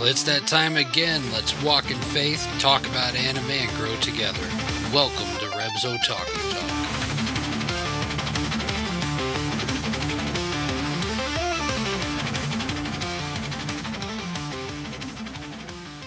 Well, it's that time again. Let's walk in faith, talk about anime, and grow together. Welcome to Reb's Otaku Talk.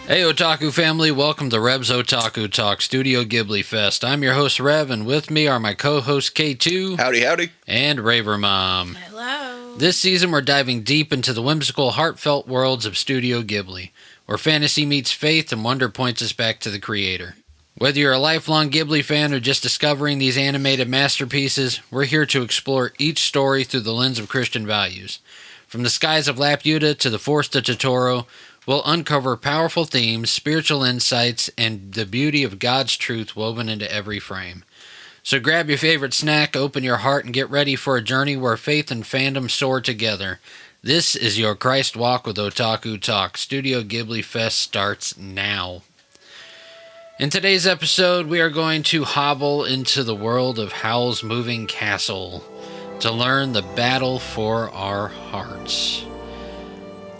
Hey Otaku family, welcome to Reb's Otaku Talk, Studio Ghibli Fest. I'm your host Rev, and with me are my co-hosts K2. Howdy, howdy. And Raver Mom. Hello. This season we're diving deep into the whimsical, heartfelt worlds of Studio Ghibli, where fantasy meets faith and wonder points us back to the creator. Whether you're a lifelong Ghibli fan or just discovering these animated masterpieces, we're here to explore each story through the lens of Christian values. From the skies of Laputa to the forest of Totoro, we'll uncover powerful themes, spiritual insights, and the beauty of God's truth woven into every frame. So grab your favorite snack, open your heart, and get ready for a journey where faith and fandom soar together. This is your Christ Walk with Otaku Talk. Studio Ghibli Fest starts now. In today's episode, we are going to hobble into the world of Howl's Moving Castle to learn the battle for our hearts.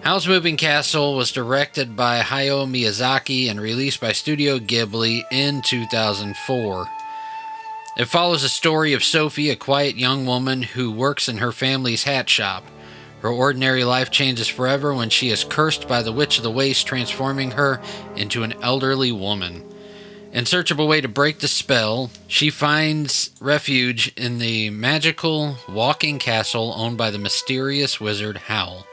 Howl's Moving Castle was directed by Hayao Miyazaki and released by Studio Ghibli in 2004. It follows the story of Sophie, a quiet young woman who works in her family's hat shop. Her ordinary life changes forever when she is cursed by the Witch of the Waste, transforming her into an elderly woman. In search of a way to break the spell, she finds refuge in the magical walking castle owned by the mysterious wizard Howl.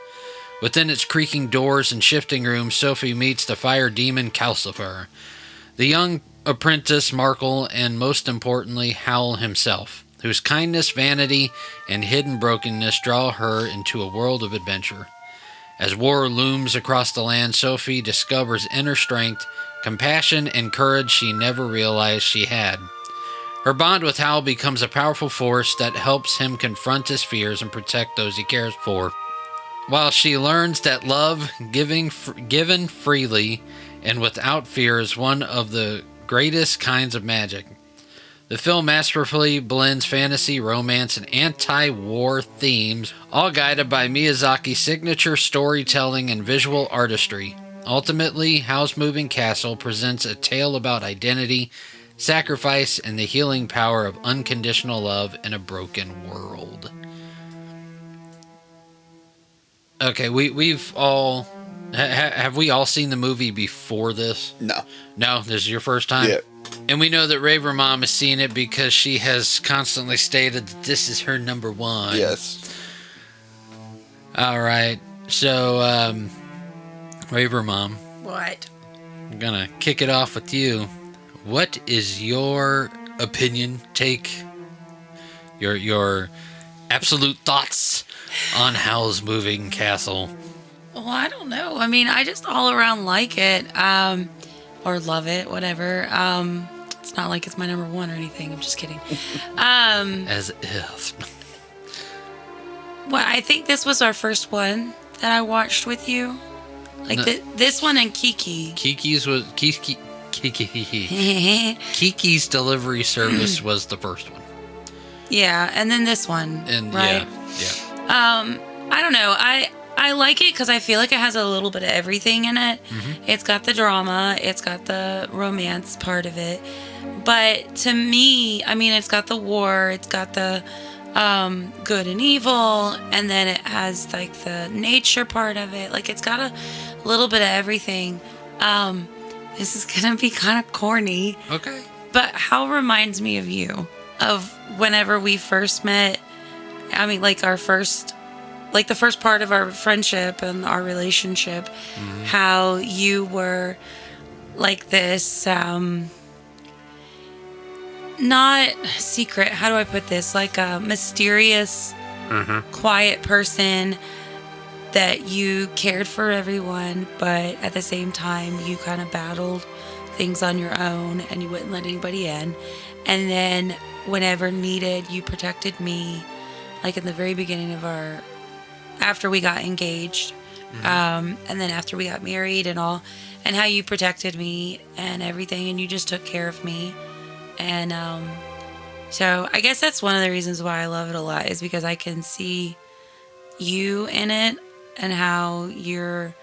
Within its creaking doors and shifting rooms, Sophie meets the fire demon Calcifer, the young apprentice Markle, and most importantly, Howl himself, whose kindness, vanity, and hidden brokenness draw her into a world of adventure. As war looms across the land, Sophie discovers inner strength, compassion, and courage she never realized she had. Her bond with Howl becomes a powerful force that helps him confront his fears and protect those he cares for. While she learns that love, given freely and without fear, is one of the greatest kinds of magic. The film masterfully blends fantasy, romance, and anti-war themes, all guided by Miyazaki's signature storytelling and visual artistry. Ultimately, Howl's Moving Castle presents a tale about identity, sacrifice, and the healing power of unconditional love in a broken world. Okay, we've all... have we all seen the movie before this? No. No? This is your first time? Yeah. And we know that Raver Mom has seen it because she has constantly stated that this is her number one. Yes. Alright, so, Raver Mom. What? I'm gonna kick it off with you. What is your opinion, take, your absolute thoughts on Howl's Moving Castle? Well, I don't know. I mean, I just all around like it, or love it, whatever. It's not like it's my number one or anything. I'm just kidding. As if. Well, I think this was our first one that I watched with you. Like No. This one and Kiki. Kiki's delivery service was the first one. Yeah, and then this one. And right? yeah. I don't know. I like it because I feel like it has a little bit of everything in it. Mm-hmm. It's got the drama. It's got the romance part of it. But to me, I mean, it's got the war. It's got the good and evil. And then it has, like, the nature part of it. Like, it's got a little bit of everything. This is going to be kind of corny. Okay. But Howl reminds me of you. Of whenever we first met. I mean, like, the first part of our friendship and our relationship, how you were like this, not secret, how do I put this? Like a mysterious, quiet person that you cared for everyone, but at the same time, you kind of battled things on your own and you wouldn't let anybody in. And then whenever needed, you protected me, like in the very beginning of after we got engaged, and then after we got married and all, and how you protected me and everything, and you just took care of me. And so I guess that's one of the reasons why I love it a lot, is because I can see you in it and how you're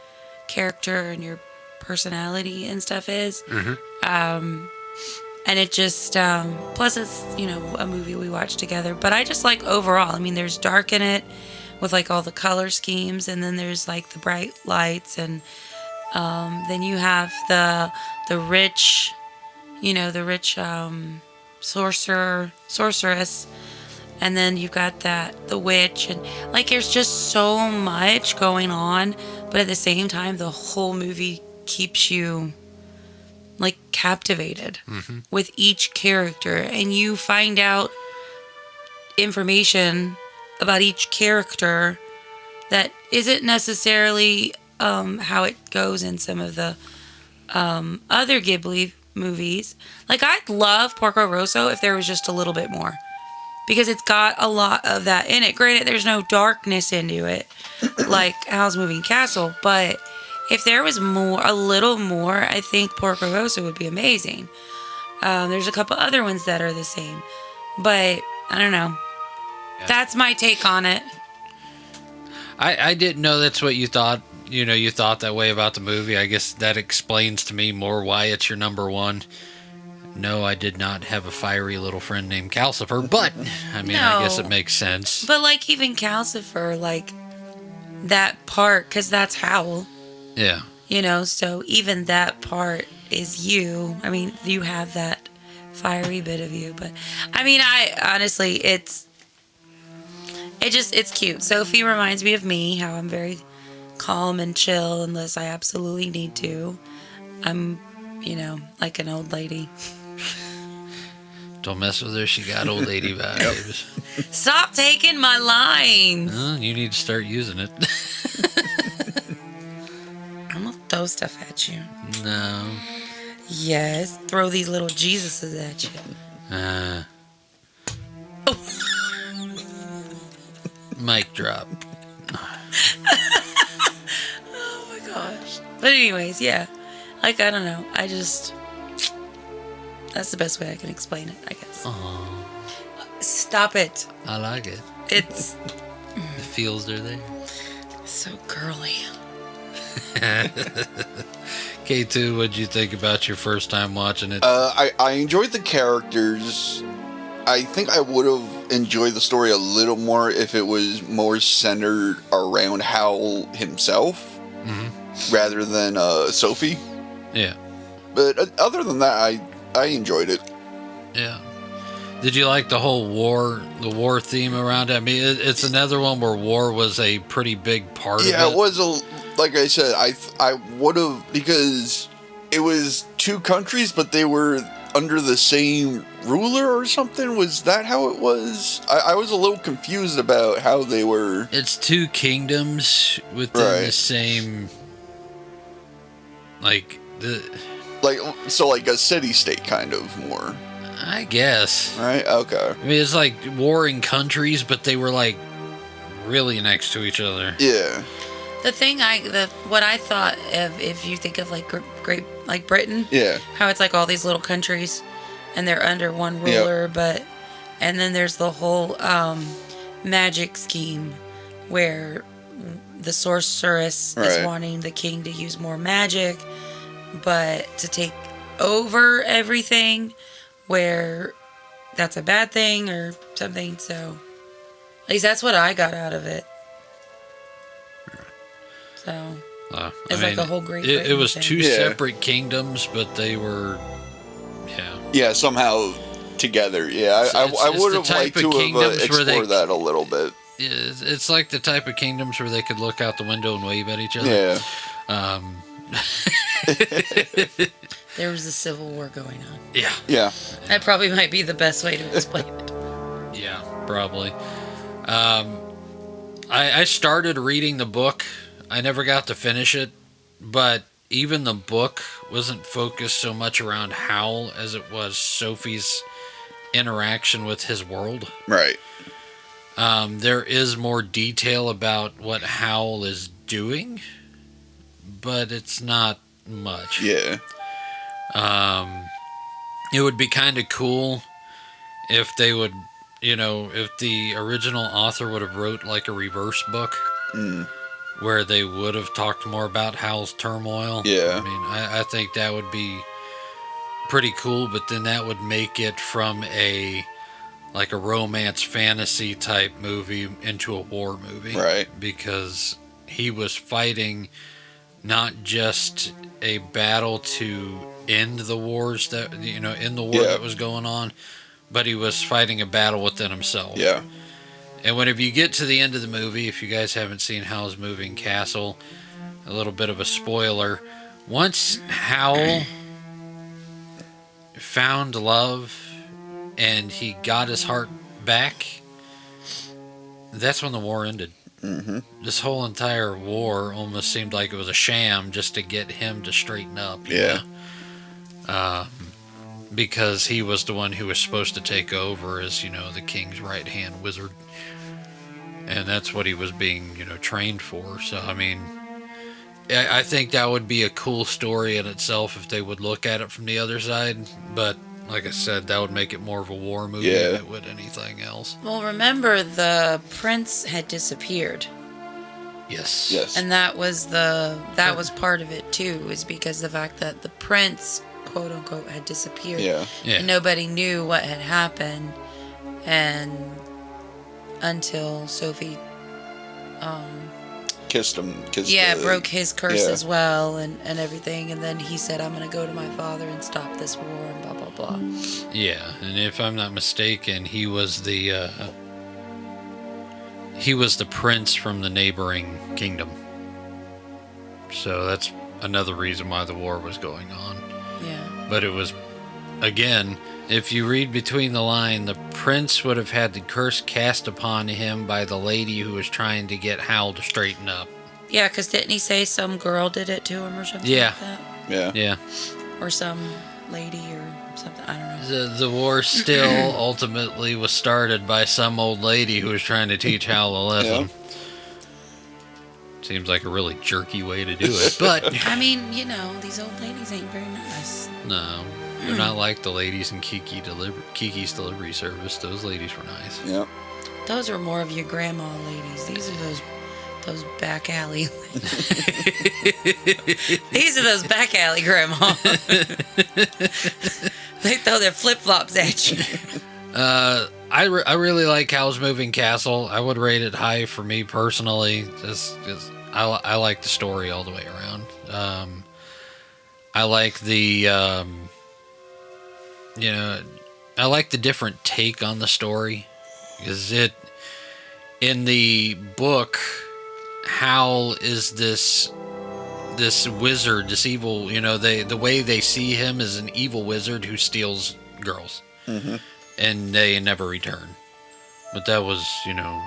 character and your personality and stuff is. And it just, plus it's, a movie we watched together. But I just like overall, I mean, there's dark in it with like all the color schemes, and then there's like the bright lights, and then you have the rich, sorceress, and then you've got the witch, and like there's just so much going on, but at the same time, the whole movie keeps you like captivated with each character, and you find out information about each character that isn't necessarily how it goes in some of the other Ghibli movies. Like, I'd love Porco Rosso if there was just a little bit more, because it's got a lot of that in it. Granted, there's no darkness into it like Howl's Moving Castle, but if there was a little more, I think Porco Rosso would be amazing. There's a couple other ones that are the same, but I don't know. Yeah. That's my take on it. I didn't know that's what you thought. You thought that way about the movie. I guess that explains to me more why it's your number one. No, I did not have a fiery little friend named Calcifer, but I mean, I guess it makes sense. But like even Calcifer, like that part, because that's Howl. Yeah. So even that part is you. I mean, you have that fiery bit of you, but I mean, I honestly, it's cute. Sophie reminds me of me, how I'm very calm and chill unless I absolutely need to. I'm, like an old lady. Don't mess with her. She got old lady vibes. Stop taking my lines. You need to start using it. I'm going to throw stuff at you. No. Yes. Throw these little Jesuses at you. Mic drop. Oh my gosh. But anyways, yeah. Like, I don't know. That's the best way I can explain it, I guess. Aww. Stop it. I like it. It's... The feels are there. So girly. K2, what'd you think about your first time watching it? I enjoyed the characters. I think I would have enjoyed the story a little more if it was more centered around Howl himself rather than Sophie. Yeah. But other than that, I enjoyed it. Yeah. Did you like the whole the war theme around it? I mean, it's another one where war was a pretty big part of it. Yeah, it was like I said, I would have, because it was two countries, but they were under the same ruler or something. Was that how it was? I was a little confused about how they were. It's two kingdoms within the same, like a city-state kind of more. I guess. Right? Okay. I mean, it's like warring countries, but they were like really next to each other. Yeah. The thing what I thought of, if you think of like Great Britain, how it's like all these little countries and they're under one ruler, and then there's the whole magic scheme where the sorceress is wanting the king to use more magic, but to take over everything, where that's a bad thing or something. So at least that's what I got out of it. So it's like a whole great. It was two separate kingdoms, but they were, somehow together. Yeah, I would have liked to have explored that a little bit. It's like the type of kingdoms where they could look out the window and wave at each other. Yeah. There was a civil war going on. Yeah. Yeah. That probably might be the best way to explain it. Yeah, probably. I started reading the book. I never got to finish it, but even the book wasn't focused so much around Howl as it was Sophie's interaction with his world. Right. There is more detail about what Howl is doing, but it's not much. Yeah. It would be kind of cool if they would, if the original author would have wrote like a reverse book where they would have talked more about Howl's turmoil. Yeah. I mean, I think that would be pretty cool, but then that would make it from a romance fantasy type movie into a war movie. Right. Because he was fighting not just a battle to end the wars that, in the war that was going on, but he was fighting a battle within himself. Yeah. And whenever you get to the end of the movie, if you guys haven't seen Howl's Moving Castle, a little bit of a spoiler. Once Howl found love and he got his heart back, that's when the war ended. Mm-hmm. This whole entire war almost seemed like it was a sham just to get him to straighten up. Yeah. Because he was the one who was supposed to take over as, the king's right-hand wizard. And that's what he was being, trained for. So, I mean, I think that would be a cool story in itself if they would look at it from the other side. But, like I said, that would make it more of a war movie than it would anything else. Well, remember, the prince had disappeared. Yes. Yes. And that was was part of it, too, is because the fact that the prince, quote unquote, had disappeared. Yeah. And nobody knew what had happened. And until Sophie kissed him. Broke his curse as well and everything. And then he said, I'm going to go to my father and stop this war and blah, blah, blah. Yeah, and if I'm not mistaken, he was the prince from the neighboring kingdom. So that's another reason why the war was going on. Yeah. But it was, again, if you read between the line, the prince would have had the curse cast upon him by the lady who was trying to get Howl to straighten up. Yeah, because didn't he say some girl did it to him or something like that? Yeah. Yeah. Or some lady or something, I don't know. The war still ultimately was started by some old lady who was trying to teach Howl a lesson. Yeah. Seems like a really jerky way to do it, but... I mean, these old ladies ain't very nice. No. They're not like the ladies in Kiki's Delivery Service. Those ladies were nice. Yeah. Those are more of your grandma ladies. These are those back alley. These are those back alley grandma. They throw their flip flops at you. I really like Howl's Moving Castle. I would rate it high for me personally, just because I like the story all the way around. I like the I like the different take on the story. Is it in the book? Howl is this wizard, this evil. The way they see him is an evil wizard who steals girls, and they never return. But that was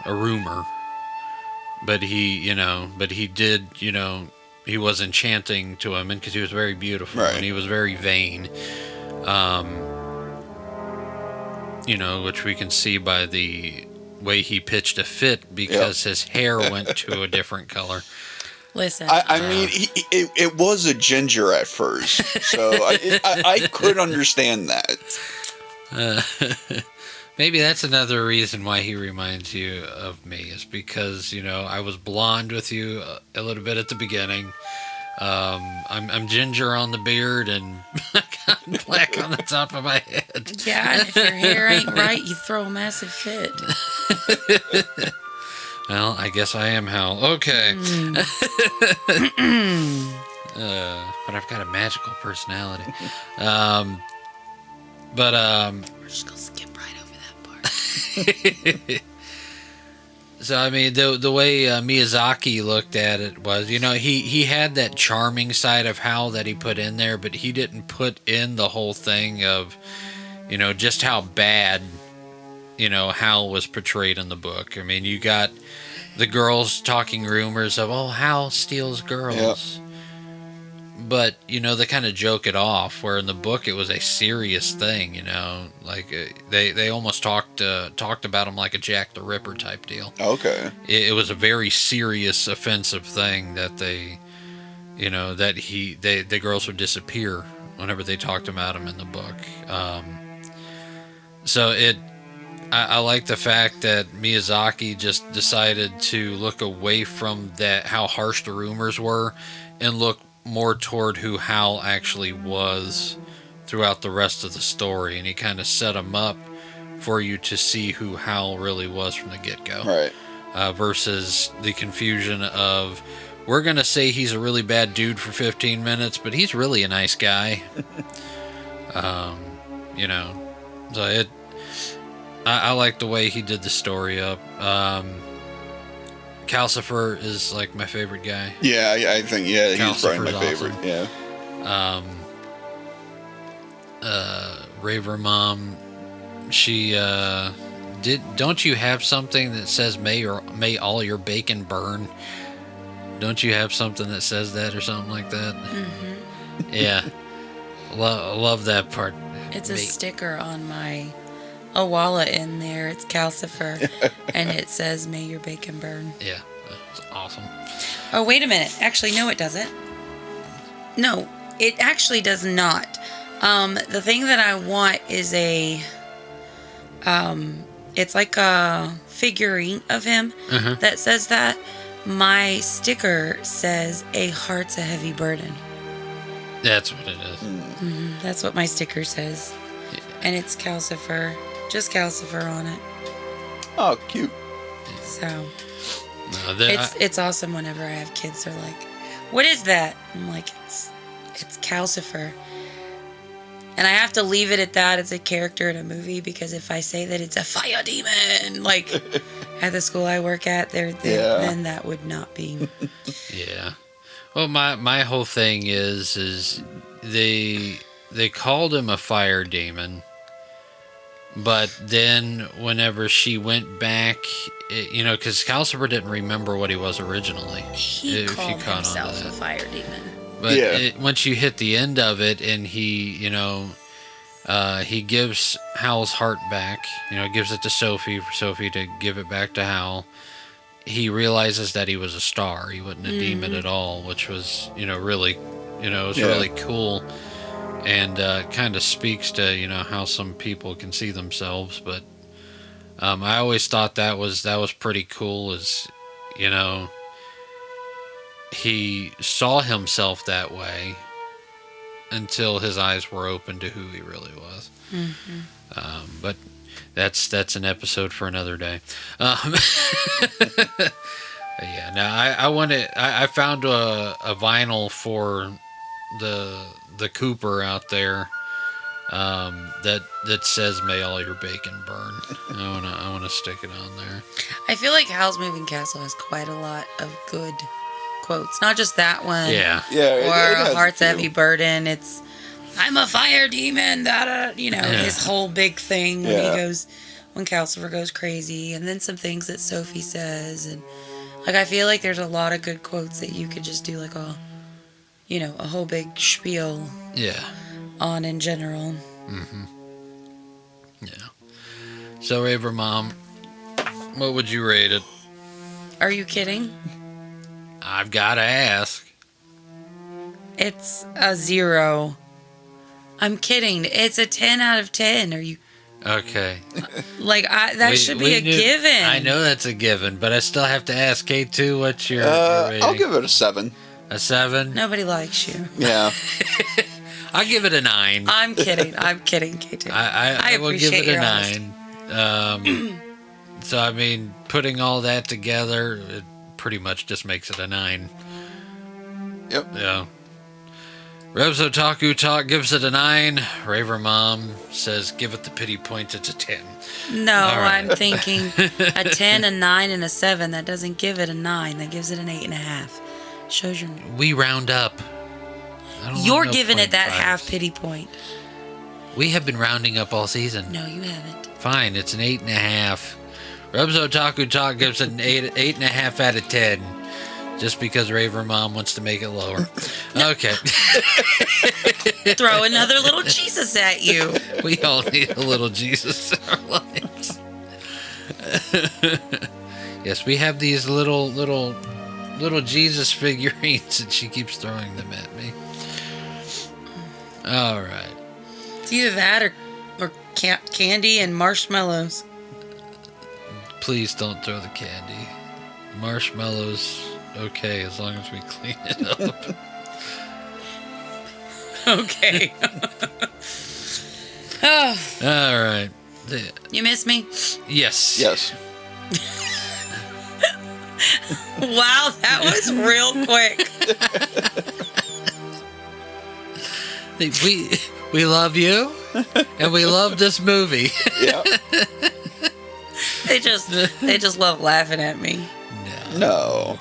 a rumor. But he did he was enchanting to him, and because he was very beautiful and he was very vain. Which we can see by the way he pitched a fit because his hair went to a different color. Listen, I mean, it was a ginger at first, so I could understand that. Maybe that's another reason why he reminds you of me, is because I was blonde with you a little bit at the beginning. I'm ginger on the beard and I got black on the top of my head. Yeah, and if your hair ain't right, you throw a massive fit. Well, I guess I am Howl. Okay. But I've got a magical personality. We're just gonna skip right over that part. So, I mean, the way Miyazaki looked at it was, he had that charming side of Howl that he put in there, but he didn't put in the whole thing of, just how bad, Howl was portrayed in the book. I mean, you got the girls talking rumors of, oh, Howl steals girls. Yep. But, they kind of joke it off, where in the book it was a serious thing, like they almost talked about him like a Jack the Ripper type deal. Okay. It was a very serious, offensive thing that the girls would disappear whenever they talked about him in the book. So I like the fact that Miyazaki just decided to look away from that, how harsh the rumors were, and look more toward who Howl actually was throughout the rest of the story. And he kind of set him up for you to see who Howl really was from the get-go. Right. Versus the confusion of, we're going to say he's a really bad dude for 15 minutes, but he's really a nice guy. You know, so I like the way he did the story up. Calcifer is like my favorite guy. Yeah, I think, he's probably my favorite. Awesome. Yeah. Raver Mom, she don't you have something that says may all your bacon burn? Don't you have something that says that or something like that? Mm-hmm. Yeah. Love that part. It's a sticker on my Awala in there. It's Calcifer, and it says, "May your bacon burn." Yeah, that's awesome. Oh, wait a minute. Actually, no, it doesn't. No, it actually does not. The thing that I want is it's like a figurine of him that says that. My sticker says, "A heart's a heavy burden." That's what it is. Mm-hmm. That's what my sticker says. Yeah. And it's Calcifer. Just Calcifer on it. Oh, cute. So, it's awesome whenever I have kids. They're like, "What is that?" I'm like, it's Calcifer. And I have to leave it at that. It's a character in a movie, because if I say that it's a fire demon, like at the school I work at, then that would not be. Yeah. Well, my whole thing is they called him a fire demon, but then whenever she went back, because Calcifer didn't remember what he was originally. He called himself a fire demon. But once you hit the end of it, and he gives Howl's heart back, gives it to Sophie for Sophie to give it back to Howl. He realizes that he was a star. He wasn't a demon at all, which was, really, really cool, and kind of speaks to, how some people can see themselves. But I always thought that was pretty cool. He saw himself that way until his eyes were open to who he really was. Mm-hmm. But that's an episode for another day. Yeah. Now I found a vinyl for the Cooper out there that says "May all your bacon burn." I wanna stick it on there. I feel like Howl's Moving Castle has quite a lot of good quotes, not just that one. Yeah. Or a heart's heavy burden. It's, "I'm a fire demon." His whole big thing when Calcifer goes crazy, and then some things that Sophie says, and I feel like there's a lot of good quotes that you could just do like a whole big spiel. Yeah. On in general. Mm-hmm. Yeah. So Raver Mom, what would you rate it? Are you kidding? I've got to ask. It's a 0. I'm kidding. It's a 10 out of 10. Are you... Okay. That should be a given. I know that's a given, but I still have to ask K2, what's your rating? I'll give it a 7. A 7? Nobody likes you. Yeah. I'll give it a 9. I'm kidding, K2. I will give it a 9. So, I mean, putting all that together, it pretty much just makes it a 9. Yep. Yeah. Rebs Otaku Talk gives it a 9. Raver Mom says give it the pity points, it's a 10. No, right. I'm thinking a 10, a 9, and a 7. That doesn't give it a 9. That gives it an 8.5. Shows your... We round up. You're giving it that half pity point. We have been rounding up all season. No, you haven't. Fine, it's an 8.5. Rebs Otaku Talk gives it an 8.5 out of 10. Just because Raver Mom wants to make it lower. Okay. Throw another little Jesus at you. We all need a little Jesus in our lives. Yes, we have these little Jesus figurines, and she keeps throwing them at me. All right. It's either that or candy and marshmallows. Please don't throw the candy. Marshmallows, okay, as long as we clean it up. Okay. Oh, All right. you miss me? Yes. Yes. Wow, that was real quick. We love you, and we love this movie. Yeah. They just love laughing at me. No.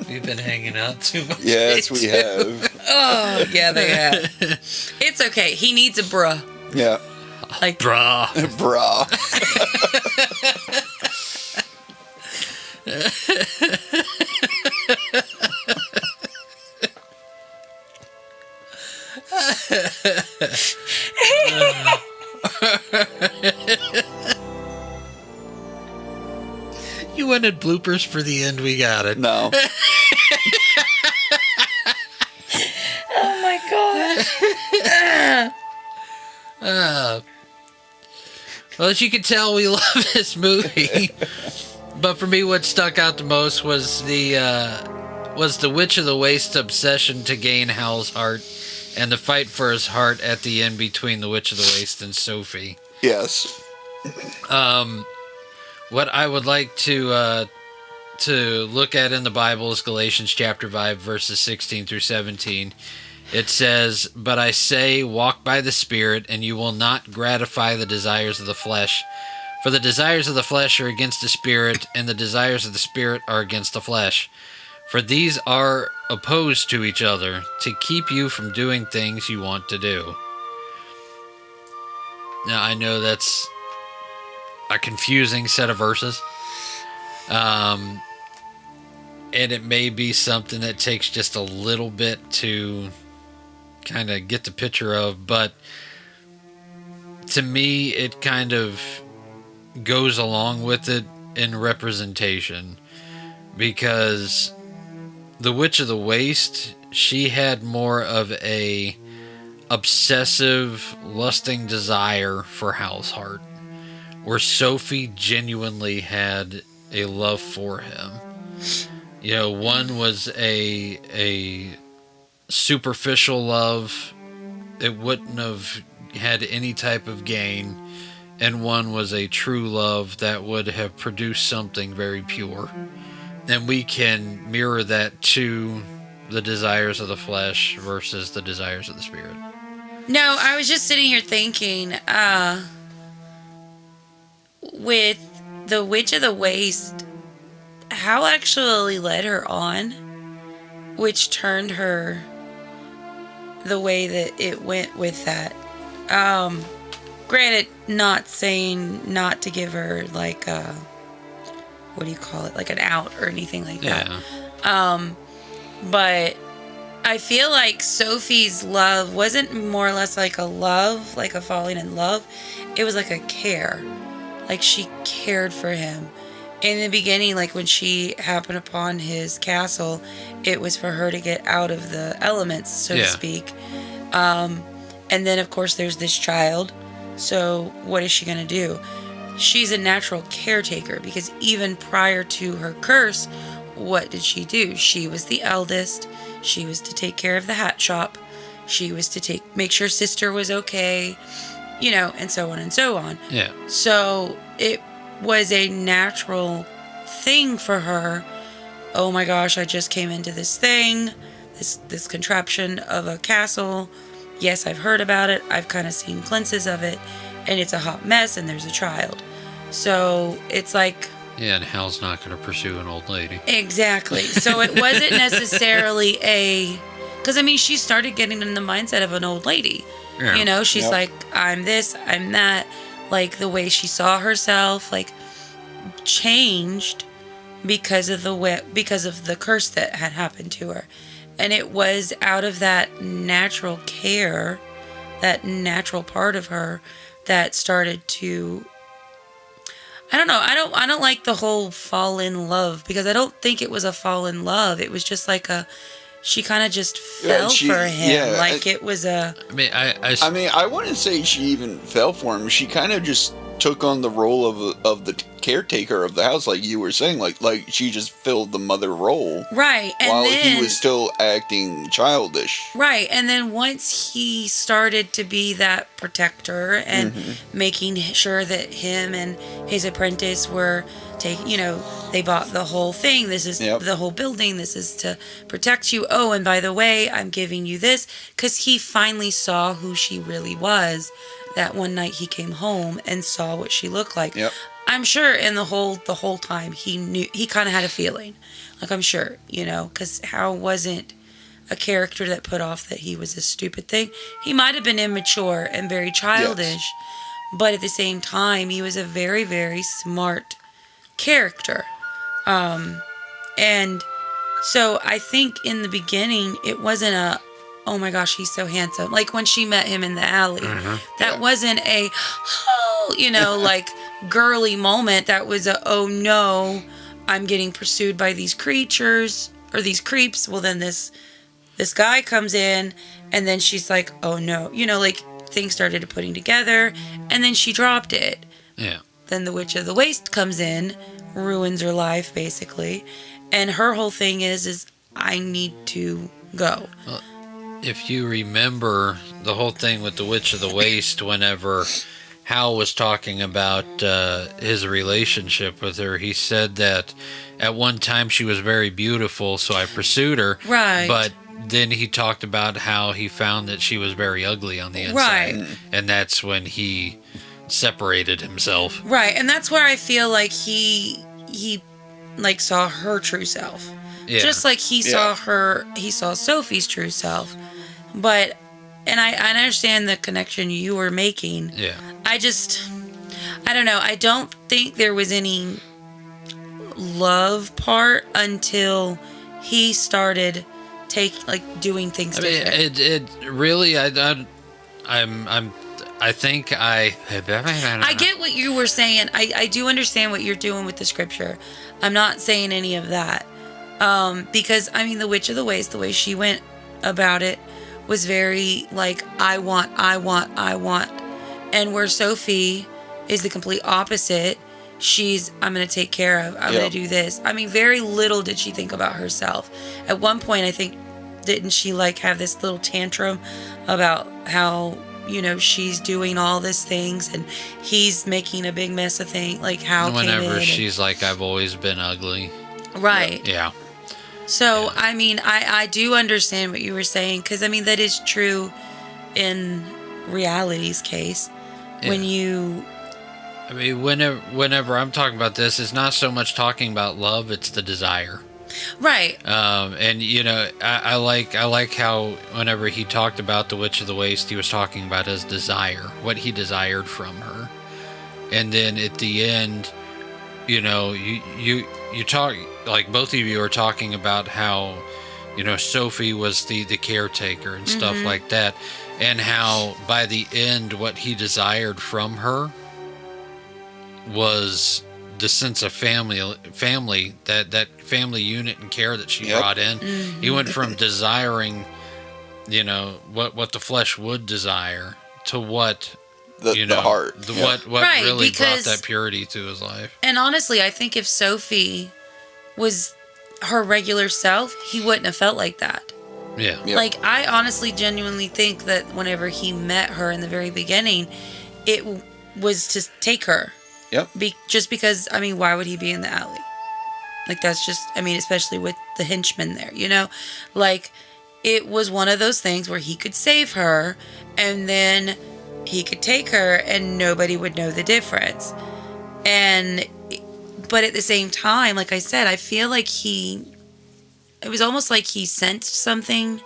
We've been hanging out too much. Yes, we have. Oh, yeah, they have. It's okay. He needs a bruh. Yeah. Like, Bruh. Bra. You wanted bloopers for the end, we got it. No. oh my god. Well, as you can tell, we love this movie. But for me, what stuck out the most was the Witch of the Waste obsession to gain Howl's heart, and the fight for his heart at the end between the Witch of the Waste and Sophie. Yes. What I would like to look at in the Bible is Galatians chapter 5, verses 16 through 17. It says, "But I say, walk by the Spirit, and you will not gratify the desires of the flesh. For the desires of the flesh are against the Spirit, and the desires of the Spirit are against the flesh. For these are opposed to each other, to keep you from doing things you want to do." Now, I know that's a confusing set of verses. And it may be something that takes just a little bit to kind of get the picture of, but to me, it kind of goes along with it in representation, because the Witch of the Waste, she had more of a obsessive, lusting desire for Howl's heart, where Sophie genuinely had a love for him. You know, one was a superficial love. It wouldn't have had any type of gain. And one was a true love that would have produced something very pure. And we can mirror that to the desires of the flesh versus the desires of the Spirit. No, I was just sitting here thinking, with the Witch of the Waste, Howl actually led her on, which turned her the way that it went with that. Granted, not saying not to give her like a, what do you call it, like an out or anything like that. But I feel like Sophie's love wasn't more or less like a love, like a falling in love. It was like a care. Like she cared for him. In the beginning, like when she happened upon his castle, it was for her to get out of the elements, so to speak. And then, of course, there's this child. So what is she going to do? She's a natural caretaker, because even prior to her curse, what did she do? She was the eldest. She was to take care of the hat shop. She was to make sure sister was okay, you know, and so on and so on. Yeah. So it was a natural thing for her. Oh my gosh, I just came into this thing, this contraption of a castle. Yes, I've heard about it. I've kind of seen glimpses of it, and it's a hot mess, and there's a child. So it's like... Yeah, and Hal's not going to pursue an old lady. Exactly. So it wasn't necessarily a... Because, I mean, she started getting in the mindset of an old lady. Yeah. You know, she's like, I'm this, I'm that. Like, the way she saw herself, like, changed because of the curse that had happened to her. And it was out of that natural care, that natural part of her, that started to... I don't know. I don't like the whole fall in love, because I don't think it was a fall in love. It was just like she kind of just fell for him. Yeah, it was a... I mean, I wouldn't say she even fell for him. She kind of just took on the role of the caretaker of the house, like you were saying, like she just filled the mother role, right? And while then, he was still acting childish, right? And then once he started to be that protector and making sure that him and his apprentice were taking, they bought the whole thing. This is the whole building. This is to protect you. Oh, and by the way, I'm giving you this, because he finally saw who she really was. That one night he came home and saw what she looked like. Yep. I'm sure in the whole time he knew, he kind of had a feeling. Like, I'm sure, because Howl wasn't a character that put off that he was a stupid thing. He might have been immature and very childish, but at the same time, he was a very, very smart character. And so I think in the beginning, it wasn't a, oh my gosh, he's so handsome. Like when she met him in the alley, that wasn't a, like girly moment. That was a, oh no, I'm getting pursued by these creatures or these creeps. Well, then this guy comes in, and then she's like, oh no, like things started putting together, and then she dropped it. Yeah. Then the Witch of the Waste comes in, ruins her life basically, and her whole thing is I need to go. Well, if you remember the whole thing with the Witch of the Waste, whenever Howl was talking about his relationship with her, he said that at one time she was very beautiful, so I pursued her. Right. But then he talked about how he found that she was very ugly on the inside. Right. And that's when he separated himself. Right. And that's where I feel like he like saw her true self. Yeah. Just like he saw Sophie's true self. But, and I understand the connection you were making. Yeah. I don't know. I don't think there was any love part until he started doing things different. It really, I get what you were saying. I do understand what you're doing with the scripture. I'm not saying any of that. Because, the Witch of the Waste, the way she went about it was very like, I want. And where Sophie is the complete opposite. I'm going to take care of. I'm going to do this. Very little did she think about herself. At one point, I think, didn't she have this little tantrum about how, she's doing all these things and he's making a big mess of things. Like how whenever she's like, I've always been ugly. Right. Yeah. So, I do understand what you were saying, because, that is true in reality's case. Yeah. When you... whenever I'm talking about this, it's not so much talking about love, it's the desire. Right. And, I like how whenever he talked about the Witch of the Waste, he was talking about his desire, what he desired from her. And then at the end, you talk, like both of you are talking about how, Sophie was the caretaker and stuff like that. And how by the end, what he desired from her was the sense of family, that family unit and care that she brought in. He went from desiring, what the flesh would desire to what the heart. What right, really brought that purity to his life. And honestly, I think if Sophie was her regular self, he wouldn't have felt like that. Yeah. Like, I honestly genuinely think that whenever he met her in the very beginning, it was to take her. Yep. Just because, why would he be in the alley? Like, that's just, especially with the henchman there, Like, it was one of those things where he could save her, and then he could take her, and nobody would know the difference. But at the same time, like I said, I feel like it was almost like he sensed something,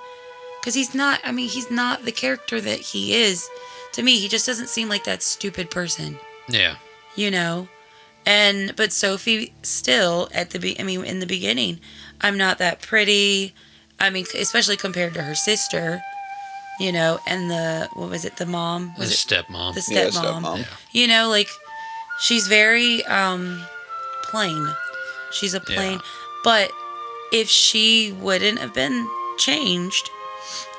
because he's not the character that he is. To me, he just doesn't seem like that stupid person. Yeah. But Sophie still in the beginning, I'm not that pretty. Especially compared to her sister, and the mom? The stepmom. The stepmom. Yeah. She's very plain. She's a plain, but if she wouldn't have been changed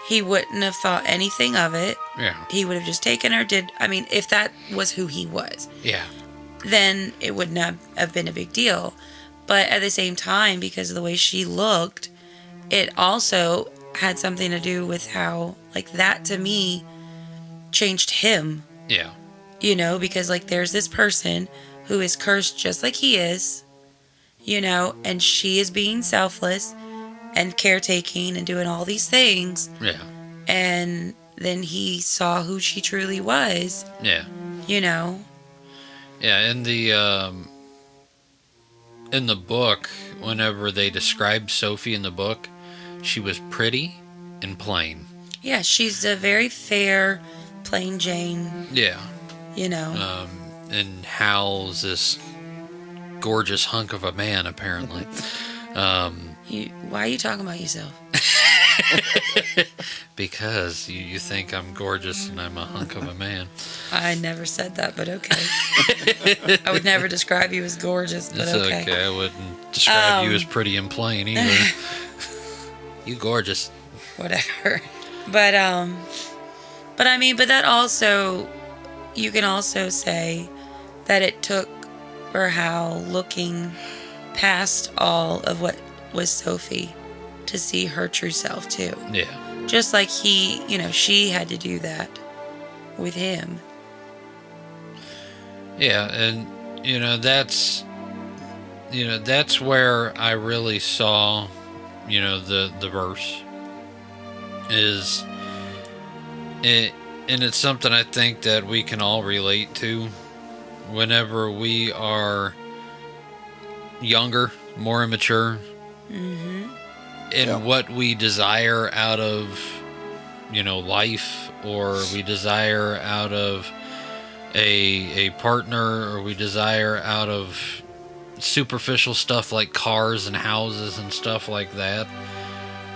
he wouldn't have thought anything of it. Yeah. He would have just taken her, if that was who he was, Yeah. then it would not have been a big deal. But at the same time, because of the way she looked, it also had something to do with how, like, that to me changed him. Yeah. You know, because, like, there's this person who is cursed just like he is, you know, and she is being selfless and caretaking and doing all these things. Yeah. And then he saw who she truly was. Yeah. You know? Yeah, in the book, whenever they described Sophie in the book, she was pretty and plain. Yeah, she's a very fair, plain Jane. Yeah. You know? And Howl's this gorgeous hunk of a man, apparently. Why are you talking about yourself? Because you think I'm gorgeous and I'm a hunk of a man. I never said that, but okay. I would never describe you as gorgeous, but It's okay. I wouldn't describe you as pretty and plain either. You gorgeous. Whatever. But that also, you can also say that it took for Howl looking past all of what was Sophie to see her true self too. Yeah. Just like she had to do that with him. Yeah, and that's where I really saw, the verse is it, and it's something I think that we can all relate to whenever we are younger, more immature, in what we desire out of, life, or we desire out of a partner, or we desire out of superficial stuff like cars and houses and stuff like that.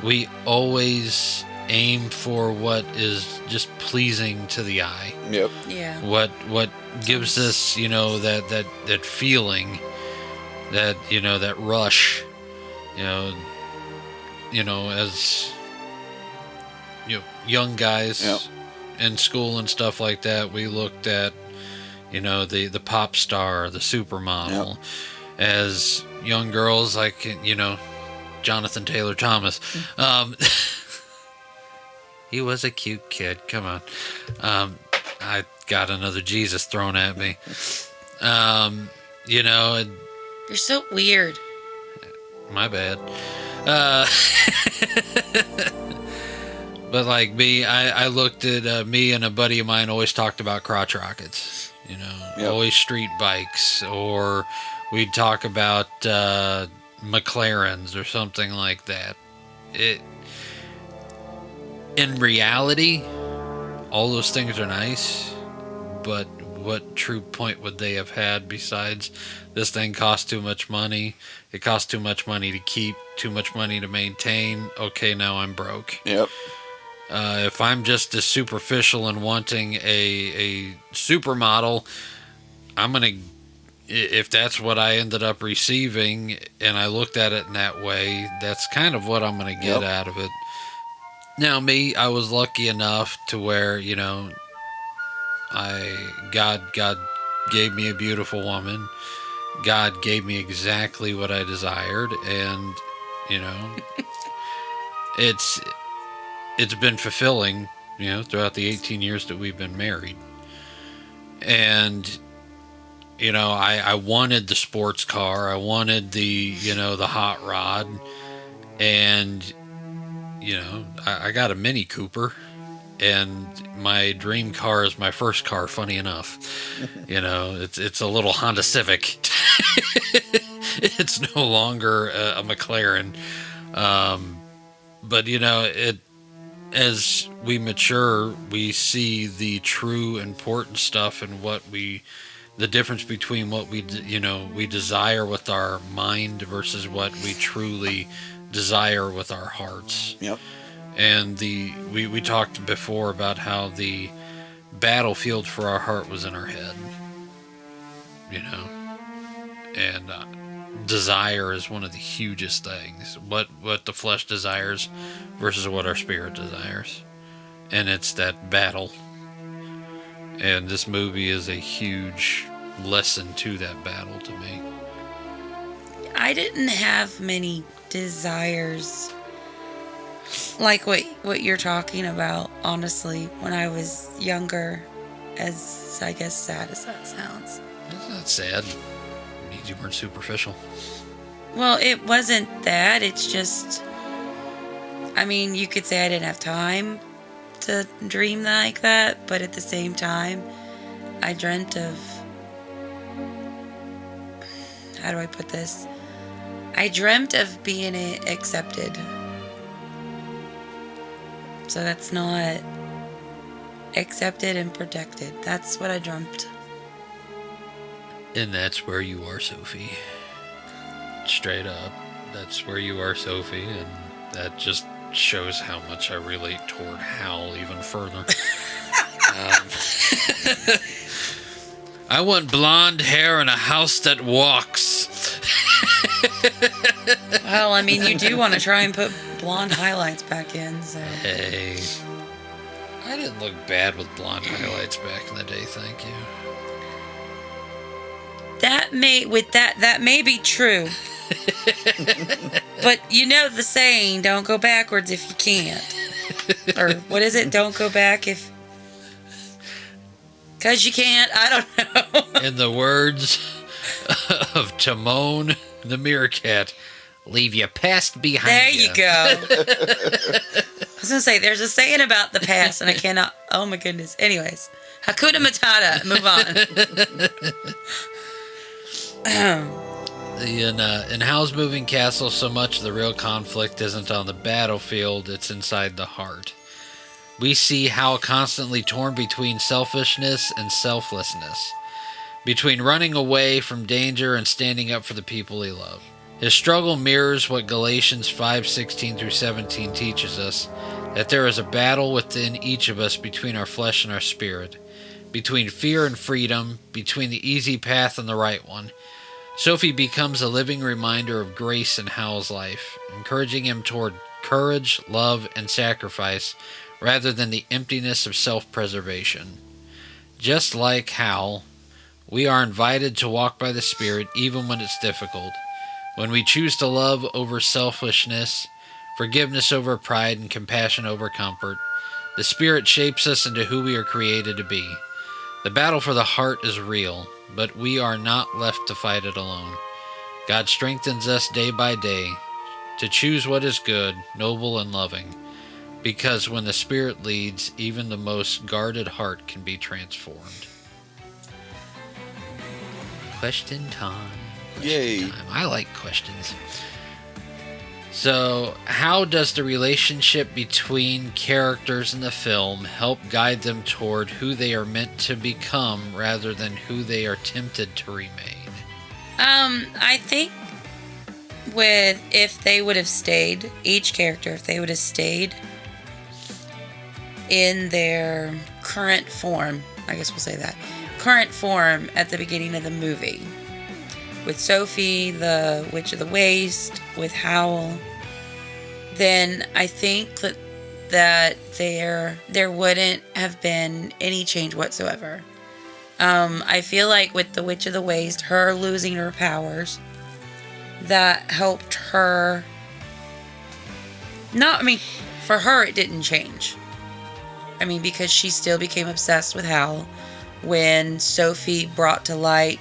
We always aim for what is just pleasing to the eye. Yep. Yeah. What gives us, that feeling, that rush, as young guys in school and stuff like that, we looked at, the pop star, the supermodel. As young girls, like, Jonathan Taylor Thomas. He was a cute kid. Come on. I got another Jesus thrown at me. You're so weird. My bad. But like me, I looked at me and a buddy of mine always talked about crotch rockets. Always street bikes, or we'd talk about McLarens or something like that. In reality, all those things are nice, but what true point would they have had besides this thing costs too much money, it costs too much money to keep, too much money to maintain, okay, now I'm broke. Yep. If I'm just as superficial and wanting a supermodel, if that's what I ended up receiving and I looked at it in that way, that's kind of what I'm going to get out of it. Now, me, I was lucky enough to where, God gave me a beautiful woman. God gave me exactly what I desired, and, it's been fulfilling, throughout the 18 years that we've been married. And, I wanted the sports car. I wanted the hot rod. And, I got a Mini Cooper. And my dream car is my first car, funny enough. It's a little Honda Civic. It's no longer a McLaren. But, as we mature, we see the true important stuff and the difference between what we desire with our mind versus what we truly desire with our hearts. Yep. And we talked before about how the battlefield for our heart was in our head. And desire is one of the hugest things. What the flesh desires versus what our spirit desires. And it's that battle. And this movie is a huge lesson to that battle to me. I didn't have many desires like what you're talking about, honestly, when I was younger, as I guess sad as that sounds. It's not sad. It means you weren't superficial. Well, it wasn't that. It's just, I mean, you could say I didn't have time to dream like that, but at the same time, I dreamt of, how do I put this? I dreamt of being accepted. So that's not accepted and protected. That's what I dreamt. And that's where you are, Sophie. Straight up. That's where you are, Sophie. And that just shows how much I relate toward Howl even further. I want blonde hair and a house that walks. Well, I mean, you do want to try and put blonde highlights back in, so. Hey. I didn't look bad with blonde highlights back in the day, thank you. That may be true. But you know the saying, don't go backwards if you can't. Or what is it? Don't go back if... 'Cause you can't. I don't know. In the words of Timon the meerkat, leave your past behind There you. you go. I was going to say, there's a saying about the past, and I cannot... Oh, my goodness. Anyways. Hakuna Matata. Move on. In Howl's Moving Castle, so much of the real conflict isn't on the battlefield, it's inside the heart. We see Howl constantly torn between selfishness and selflessness, between running away from danger and standing up for the people he loved. His struggle mirrors what Galatians 5:16 through 17 teaches us, that there is a battle within each of us between our flesh and our spirit, between fear and freedom, between the easy path and the right one. Sophie becomes a living reminder of grace in Howl's life, encouraging him toward courage, love, and sacrifice, rather than the emptiness of self-preservation. Just like Howl, we are invited to walk by the Spirit even when it's difficult. When we choose to love over selfishness, forgiveness over pride, and compassion over comfort, the Spirit shapes us into who we are created to be. The battle for the heart is real, but we are not left to fight it alone. God strengthens us day by day to choose what is good, noble, and loving, because when the Spirit leads, even the most guarded heart can be transformed. Question time. Yay. I like questions. So, how does the relationship between characters in the film help guide them toward who they are meant to become rather than who they are tempted to remain? I think if they would have stayed, each character, if they would have stayed in their current form, I guess we'll say that, current form at the beginning of the movie, with Sophie, the Witch of the Waste, with Howl, then I think that there wouldn't have been any change whatsoever. I feel like with the Witch of the Waste, her losing her powers, that helped her. For her it didn't change. Because she still became obsessed with Howl when Sophie brought to light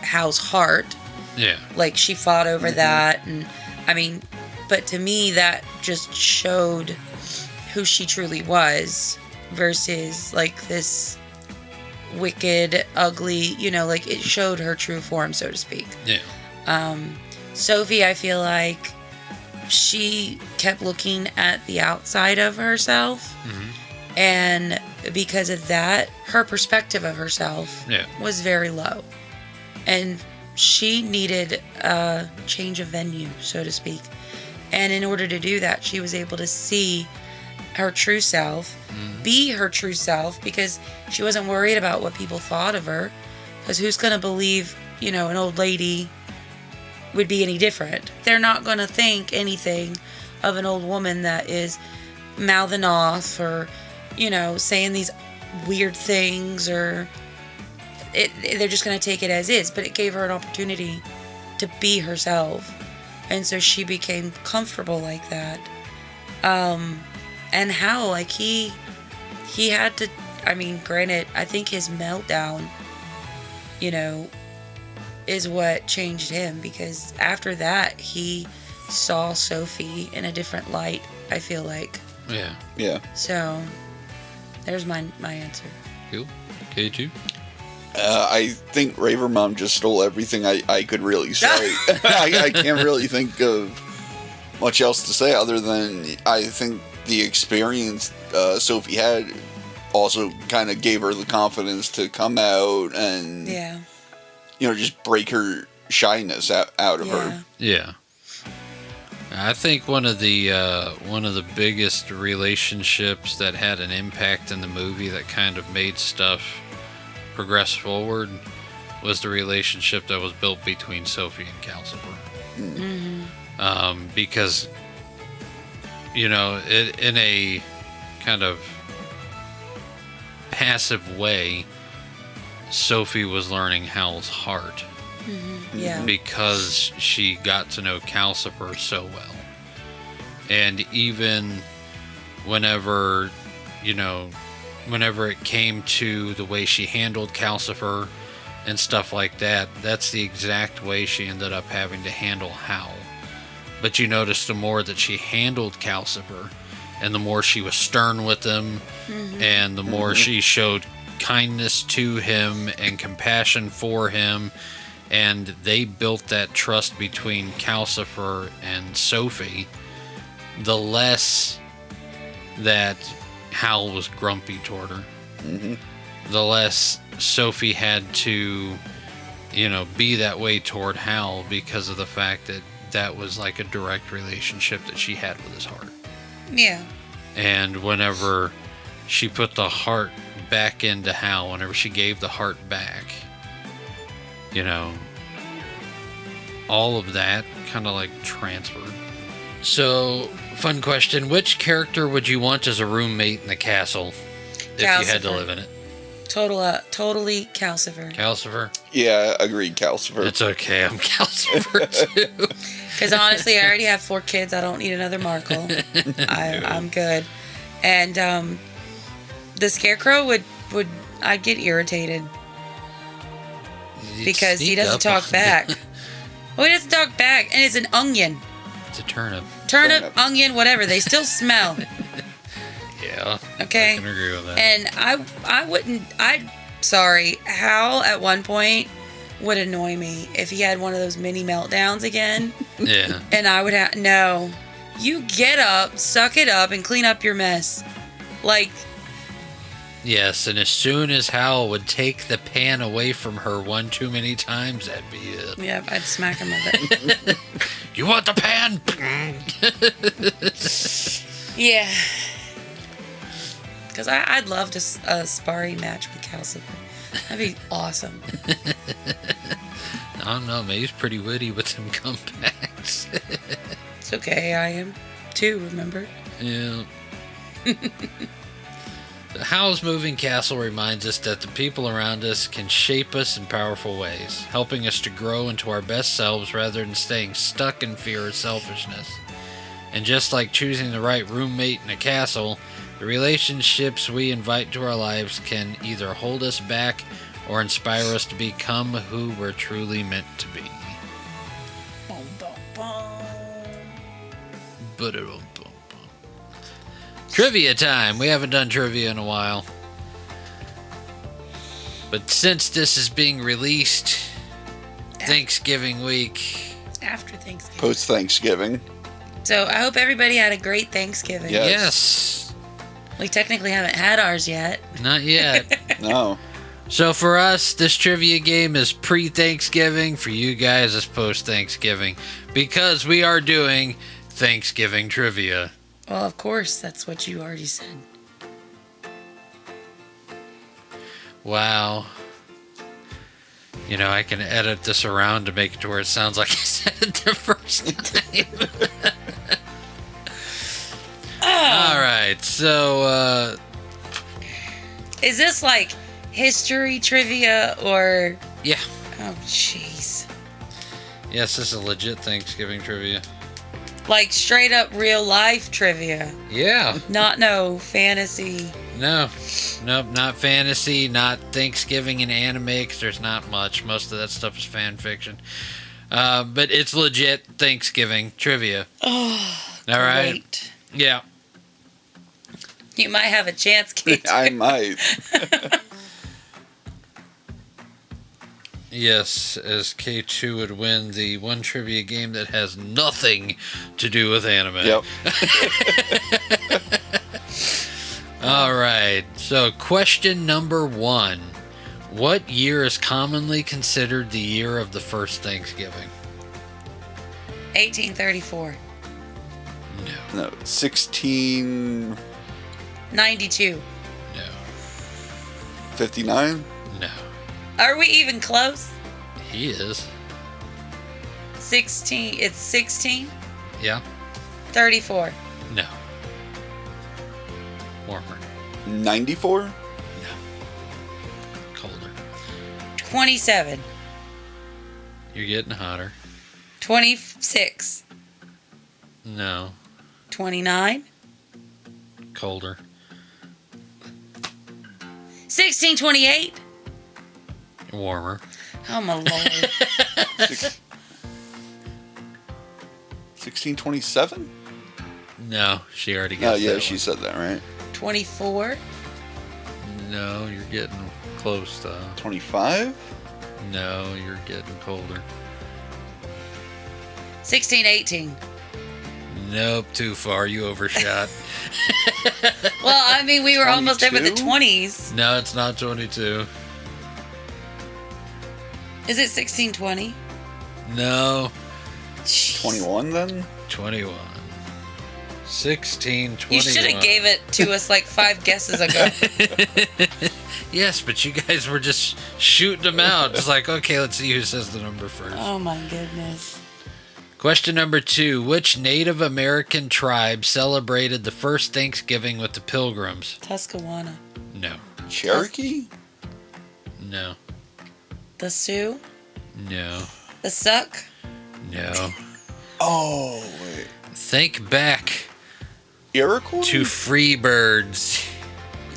Howl's heart. Yeah. Like, she fought over that, and but to me that just showed who she truly was versus like this wicked, ugly, it showed her true form, so to speak. Yeah. Sophie, I feel like she kept looking at the outside of herself. Mm-hmm. And because of that, her perspective of herself was very low. And she needed a change of venue, so to speak. And in order to do that, she was able to see her true self, be her true self, because she wasn't worried about what people thought of her. Because who's going to believe, an old lady would be any different. They're not going to think anything of an old woman that is mouthing off or, saying these weird things, or they're just going to take it as is. But it gave her an opportunity to be herself. And so she became comfortable like that. And Howl, like, he had to, granted, I think his meltdown, is what changed him, because after that, he saw Sophie in a different light, I feel like. Yeah. Yeah. So, there's my answer. Cool. K2? I think Raver Mom just stole everything I could really say. I can't really think of much else to say other than I think the experience Sophie had also kind of gave her the confidence to come out and, just break her shyness out of her. Yeah. I think one of the biggest relationships that had an impact in the movie that kind of made stuff progress forward was the relationship that was built between Sophie and Calcifer. Mm-hmm. Because, in a kind of passive way, Sophie was learning Howl's heart. Mm-hmm. Yeah. Because she got to know Calcifer so well. And even whenever it came to the way she handled Calcifer and stuff like that, that's the exact way she ended up having to handle Howl. But you notice the more that she handled Calcifer, and the more she was stern with him, and the more she showed kindness to him and compassion for him, and they built that trust between Calcifer and Sophie, the less that Howl was grumpy toward her. The less Sophie had to, be that way toward Howl, because of the fact that that was like a direct relationship that she had with his heart. Yeah. And whenever she put the heart back into Howl, whenever she gave the heart back, all of that kind of like transferred. So, fun question. Which character would you want as a roommate in the castle if you had to live in it? Totally Calcifer. Calcifer? Yeah, agreed, Calcifer. It's okay, I'm Calcifer too. Because honestly, I already have 4 kids. I don't need another Markle. I'm good. And the Scarecrow I'd get irritated. Because he doesn't talk back. Well, he doesn't talk back, and it's an onion. It's a turnip. Turnip, onion, whatever. They still smell. Yeah. Okay. I can agree with that. And Howl at one point would annoy me if he had one of those mini meltdowns again. Yeah. And I would no, you get up, suck it up, and clean up your mess. Like. Yes, and as soon as Howl would take the pan away from her one too many times, that'd be it. Yeah, I'd smack him with it. You want the pan? Yeah. Because I'd love a sparring match with Calcifer. That'd be awesome. I don't know, man. He's pretty witty with some comebacks. It's okay. I am too, remember? Yeah. Howl's Moving Castle reminds us that the people around us can shape us in powerful ways, helping us to grow into our best selves rather than staying stuck in fear or selfishness. And just like choosing the right roommate in a castle, the relationships we invite to our lives can either hold us back or inspire us to become who we're truly meant to be. Boom, boom, boom. Ba-da-dum, boom, boom. Trivia time. We haven't done trivia in a while. But since this is being released Thanksgiving week. After Thanksgiving. Post-Thanksgiving. So I hope everybody had a great Thanksgiving. Yes. We technically haven't had ours yet. Not yet. No. So for us, this trivia game is pre-Thanksgiving. For you guys, it's post-Thanksgiving. Because we are doing Thanksgiving trivia. Well, of course, that's what you already said. Wow. You know, I can edit this around to make it to where it sounds like I said it the first time. All right, so is this like history trivia or? Yeah. Oh, jeez. Yes, this is legit Thanksgiving trivia. Like straight up real life trivia. Yeah. Not no fantasy. No. Nope, not fantasy, not Thanksgiving and anime, because there's not much. Most of that stuff is fan fiction. But it's legit Thanksgiving trivia. Oh, all right. Great. Yeah. You might have a chance, K2. I might. Yes, as K2 would win the one trivia game that has nothing to do with anime. Yep. All right, so question number 1. What year is commonly considered the year of the first Thanksgiving? 1834. No, 1659? 92. No. No. Are we even close? He is. 16. It's 16? Yeah. 34. No. Warmer. 94? No. Colder. 27. You're getting hotter. 26. No. 29. Colder. 1628. Warmer. Oh my lord. 1627? No, she already Oh, got yeah, that she one. said that, right? 24. No, you're getting close to. 25? No, you're getting colder. 1618. Nope, too far. You overshot. Well, I mean, we were almost there with the 22? 20s. No, it's not 22. Is it 1620? No, Jeez. 21 then? 21. 16, 21. You should have gave it to us like 5 guesses ago. Yes, but you guys were just shooting them out. It's like, okay, let's see who says the number first. Oh my goodness. Question number 2. Which Native American tribe celebrated the first Thanksgiving with the Pilgrims? Tuscawana. No. Cherokee? No. The Sioux? No. The Suck? No. Oh, wait. Think back Iroquois? to Freebirds.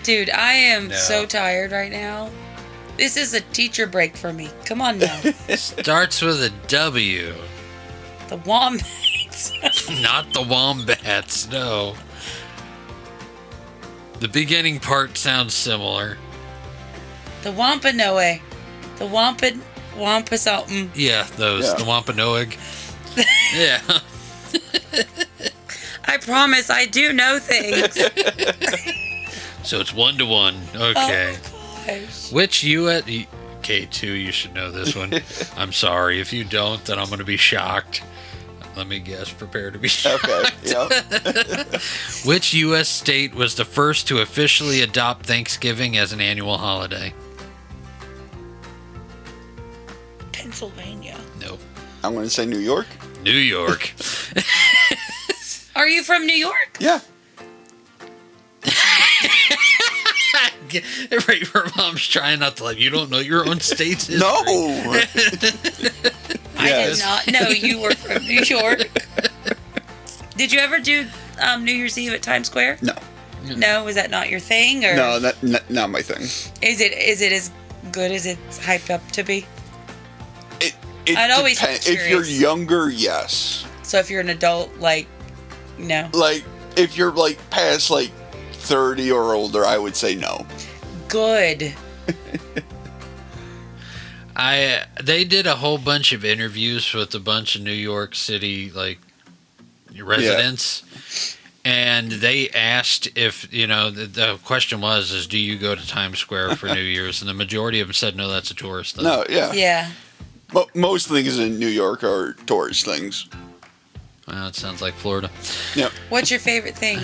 Dude, I am No. so tired right now. This is a teacher break for me. Come on now. Starts with a W. The Wombats. Not the Wombats, no. The beginning part sounds similar. The Wampanoag. The Wampa something. Yeah, those. Yeah. The Wampanoag. Yeah. I promise I do know things. So it's 1-1. Okay. Oh, gosh. Which U.S. K2, you should know this one. I'm sorry. If you don't, then I'm going to be shocked. Let me guess. Prepare to be shocked. Okay, yep. Which U.S. state was the first to officially adopt Thanksgiving as an annual holiday? Pennsylvania. Nope. I'm going to say New York. New York. Are you from New York? Yeah. Raver Mom's trying not to let you don't know your own state's history. No. I Yes. did not know you were from New York. Did you ever do New Year's Eve at Times Square? No. No, was that not your thing, or No, not my thing. is it as good as it's hyped up to be? It I'd always be depends. If you're curious. younger, yes. So if you're an adult, like, no. Like, if you're, like, past, like, 30 or older, I would say no. Good. They did a whole bunch of interviews with a bunch of New York City residents, and they asked if the question was do you go to Times Square for New Year's, and the majority of them said no, that's a tourist thing. No, yeah. Yeah. But most things in New York are tourist things. Well, it sounds like Florida. Yeah. What's your favorite thing?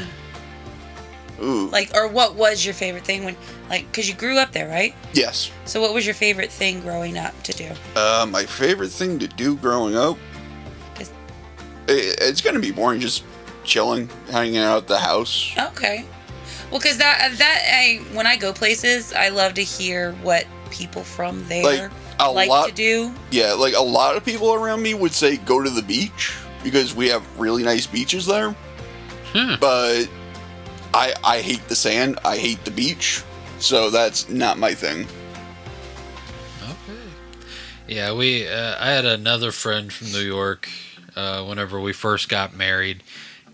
Ooh. Like, or what was your favorite thing when, like, because you grew up there, right? Yes. So what was your favorite thing growing up to do? My favorite thing to do growing up, Is- it's gonna be boring, just chilling, hanging out at the house. Okay. Well, because when I go places, I love to hear what people from there like to do. Yeah, like a lot of people around me would say go to the beach because we have really nice beaches there. But I hate the sand. I hate the beach. So that's not my thing. Okay. Yeah, I had another friend from New York whenever we first got married,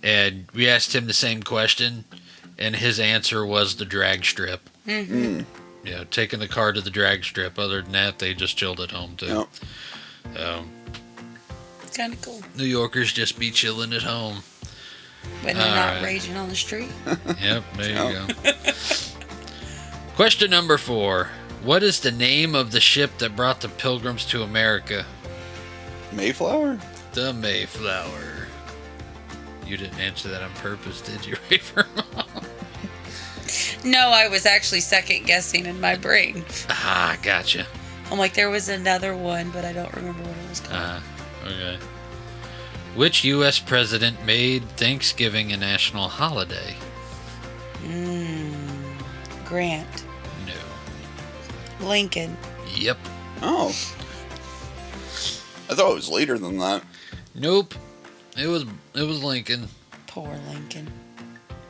and we asked him the same question, and his answer was the drag strip. Mm-hmm. Yeah, taking the car to the drag strip. Other than that, they just chilled at home, too. Yep. It's kind of cool. New Yorkers just be chilling at home. When they're not raging on the street. Yep, there you go. Question number 4. What is the name of the ship that brought the Pilgrims to America? Mayflower? The Mayflower. You didn't answer that on purpose, did you, Raver Mom? No, I was actually second guessing in my brain. Ah, gotcha. I'm like, there was another one, but I don't remember what it was called. Okay. Which U.S. president made Thanksgiving a national holiday? Grant. No. Lincoln. Yep. Oh. I thought it was later than that. Nope. It was Lincoln. Poor Lincoln.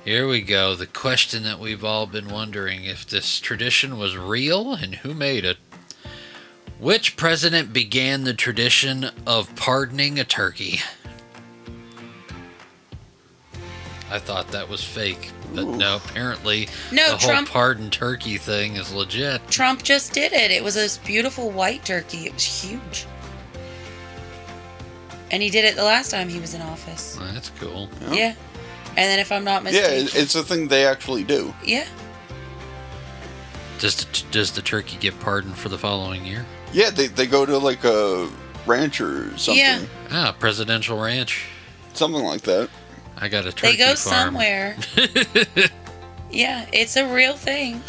Here we go. The question that we've all been wondering, if this tradition was real and who made it. Which president began the tradition of pardoning a turkey? I thought that was fake, but no, apparently No, the Trump, whole pardon turkey thing is legit. Trump just did it. It was this beautiful white turkey. It was huge. And he did it the last time he was in office. Well, that's cool. Yeah. And then if I'm not Yeah, mistaken... it's a thing they actually do. Yeah. Does the turkey get pardoned for the following year? Yeah, they go to like a ranch or something. Yeah. Ah, presidential ranch. Something like that. I got a turkey They go farm. somewhere. Yeah, it's a real thing.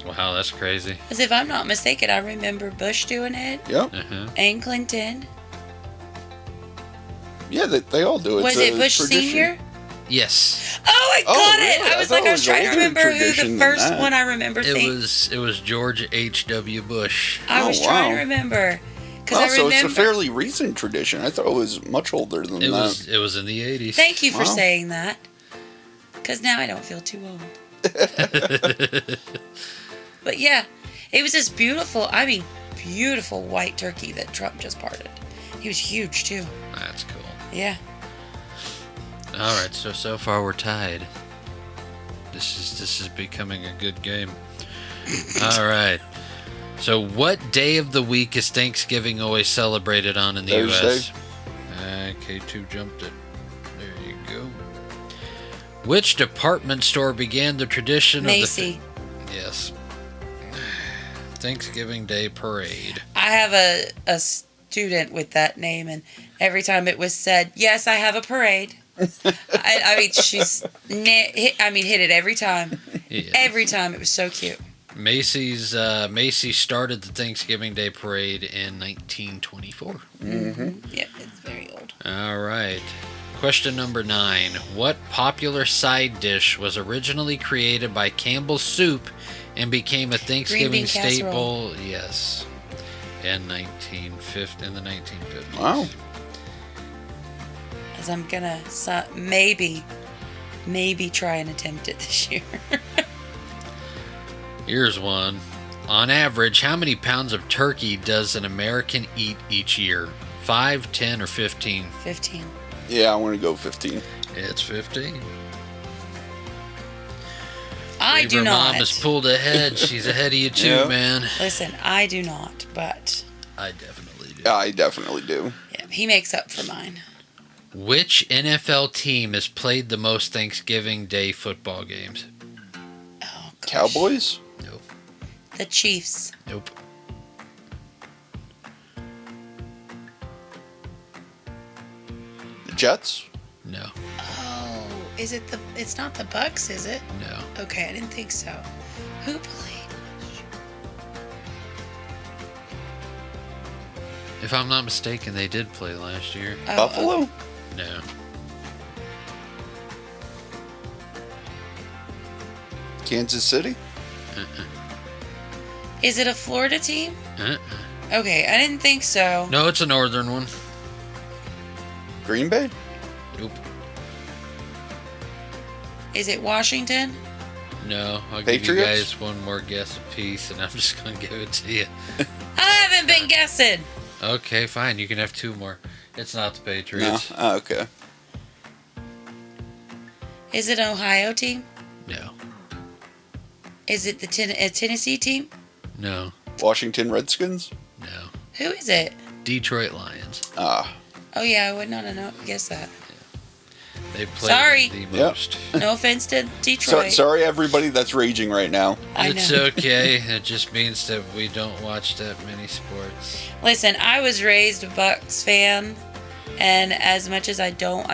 Wow, that's crazy. Because if I'm not mistaken, I remember Bush doing it. Yep. Uh-huh. And Clinton. Yeah, they all do it. Was it Bush Sr.? Yes. Oh, I got it! really? I was thought like, it I was trying to older remember who tradition the than first that. one I remember It was George H.W. Bush. I was Oh, trying to wow. remember. Because Oh, I so remember. it's a fairly recent tradition. I thought it was much older than that. It was in the 80s. Thank you for Wow. saying that. Because now I don't feel too old. But yeah, it was this beautiful white turkey that Trump just parted. He was huge too. That's cool. Yeah. All right, so far we're tied. This is becoming a good game. All right. So what day of the week is Thanksgiving always celebrated on in the Thursday. U.S.? K2 jumped it. There you go. Which department store began the tradition Macy. of the... Yes. Thanksgiving Day Parade. I have a student with that name, and every time it was said, yes, I have a parade. I mean, she's hit it every time. Yeah. Every time. It was so cute. Macy started the Thanksgiving Day Parade in 1924. Mm-hmm. Yep, it's very old. All right. Question number 9. What popular side dish was originally created by Campbell's Soup and became a Thanksgiving bean casserole. staple? Yes. In the 1950s. Wow. As I'm gonna maybe try and attempt it this year. Here's one. On average, how many pounds of turkey does an American eat each year? 5, 10, or 15? 15. Yeah, I want to go 15. It's 15. I do Raver not. Mom has pulled ahead. She's ahead of you too, Yeah. man. Listen, I do not, but I definitely do. Yeah, I definitely do. yeah, he makes up for mine. Which NFL team has played the most Thanksgiving Day football games? Oh, gosh. Cowboys? Nope. The Chiefs. Nope. The Jets? No. Oh, is it it's not the Bucks, is it? No. Okay, I didn't think so. Who played? If I'm not mistaken, they did play last year. Oh, Buffalo? okay. No. Kansas City? Is it a Florida team? Uh-uh. Okay, I didn't think so. No, it's a northern one. Green Bay? Nope. Is it Washington? No, I'll give you Patriots? guys one more guess apiece, and I'm just going to give it to you. I haven't been guessing. Okay, fine. You can have two more. It's not the No. Patriots. Oh, okay. Is it an Ohio team? No. Is it the a Tennessee team? No. Washington Redskins? No. Who is it? Detroit Lions. Ah. Oh yeah, I would not have guessed that. They played Sorry. the Yep. most. No offense to Detroit. Sorry, everybody that's raging right now. I It's know. okay. It just means that we don't watch that many sports. Listen, I was raised a Bucks fan, and as much as I don't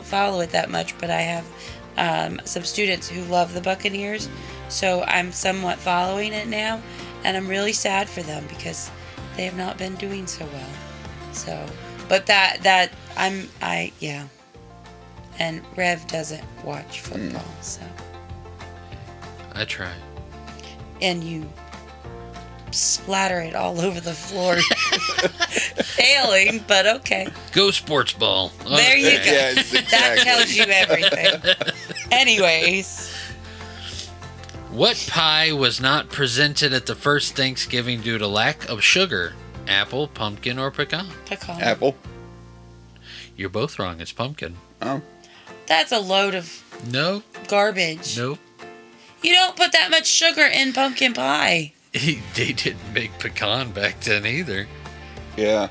follow it that much, but I have some students who love the Buccaneers, so I'm somewhat following it now, and I'm really sad for them because they have not been doing so well. So, but yeah. And Rev doesn't watch football, so. I try. And you splatter it all over the floor. Failing, but okay. Go sports ball. There you go. Yes, That exactly. tells you everything. Anyways, What pie was not presented at the first Thanksgiving due to lack of sugar? Apple, pumpkin, or pecan? pecan. Apple. You're both wrong. It's pumpkin. Oh. That's a load of No. garbage. Nope. You don't put that much sugar in pumpkin pie. They didn't make pecan back then either. Yeah.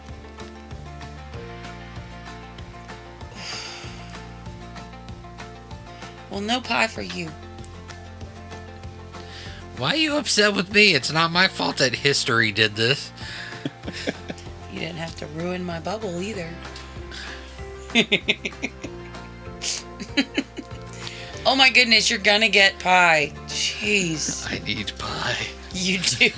Well, no pie for you. Why are you upset with me? It's not my fault that history did this. You didn't have to ruin my bubble either. Oh my goodness, you're gonna get pie. Jeez. I need pie. You do.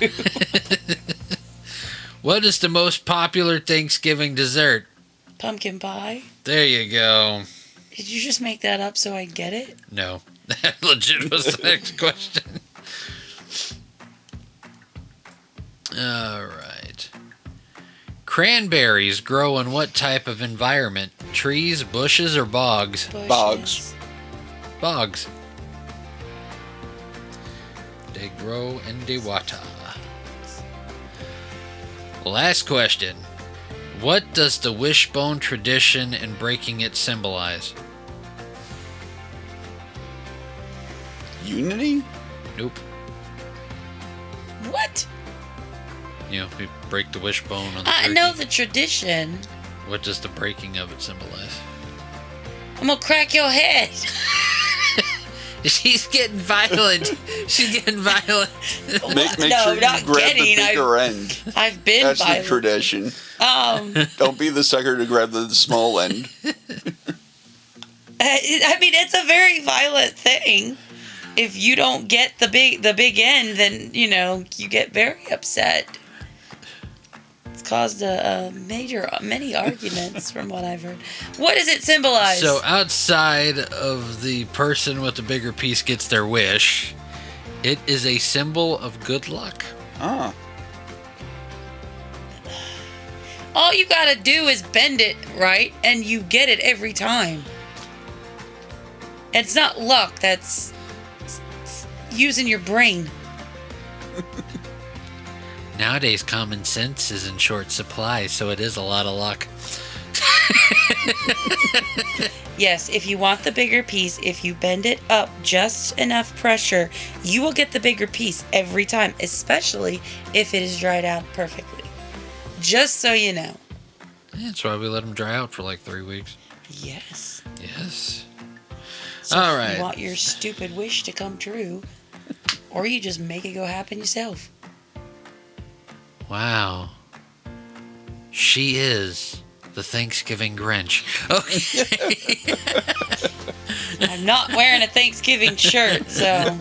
What is the most popular Thanksgiving dessert? Pumpkin pie? There you go. Did you just make that up so I get it? No. That legit was the next question. All right. Cranberries grow in what type of environment? Trees, bushes, or bogs? Bushes. Bogs. Bogs. They grow in the water. Last question. What does the wishbone tradition and breaking it symbolize? Unity? Nope. What? You know, we break the wishbone on the I turkey. know the tradition. What does the breaking of it symbolize? I'm gonna crack your head. She's getting violent. She's getting violent. Make No, sure you not grab getting, the bigger end. I've been That's violent. the tradition. Um, Don't be the sucker to grab the small end. I mean, it's a very violent thing. If you don't get the big end, then you get very upset. It's caused many arguments from what I've heard. What does it symbolize? So outside of the person with the bigger piece gets their wish, it is a symbol of good luck. Ah. all you gotta do is bend it right, and you get it every time. It's not luck. That's using your brain. Nowadays, common sense is in short supply, so it is a lot of luck. Yes, if you want the bigger piece, if you bend it up just enough pressure, you will get the bigger piece every time, especially if it is dried out perfectly. Just so you know. Yeah, that's why we let them dry out for like 3 weeks. Yes. Yes. So All if right. you want your stupid wish to come true, or you just make it go happen yourself. Wow. She is the Thanksgiving Grinch. Okay. I'm not wearing a Thanksgiving shirt, so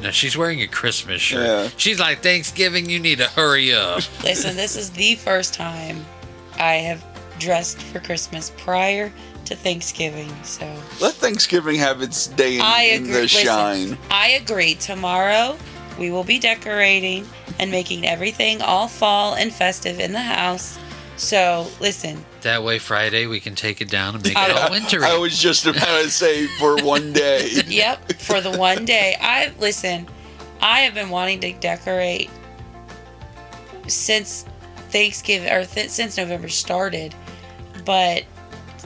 No, she's wearing a Christmas shirt. Yeah. She's like, Thanksgiving, you need to hurry up. Listen, this is the first time I have dressed for Christmas prior to Thanksgiving, so... Let Thanksgiving have its day in the shine. I agree. Tomorrow, we will be decorating and making everything all fall and festive in the house. So, listen. That way, Friday, we can take it down and make it all wintry. I was just about to say, for one day. Yep, for the one day. I have been wanting to decorate since Thanksgiving, or since November started, but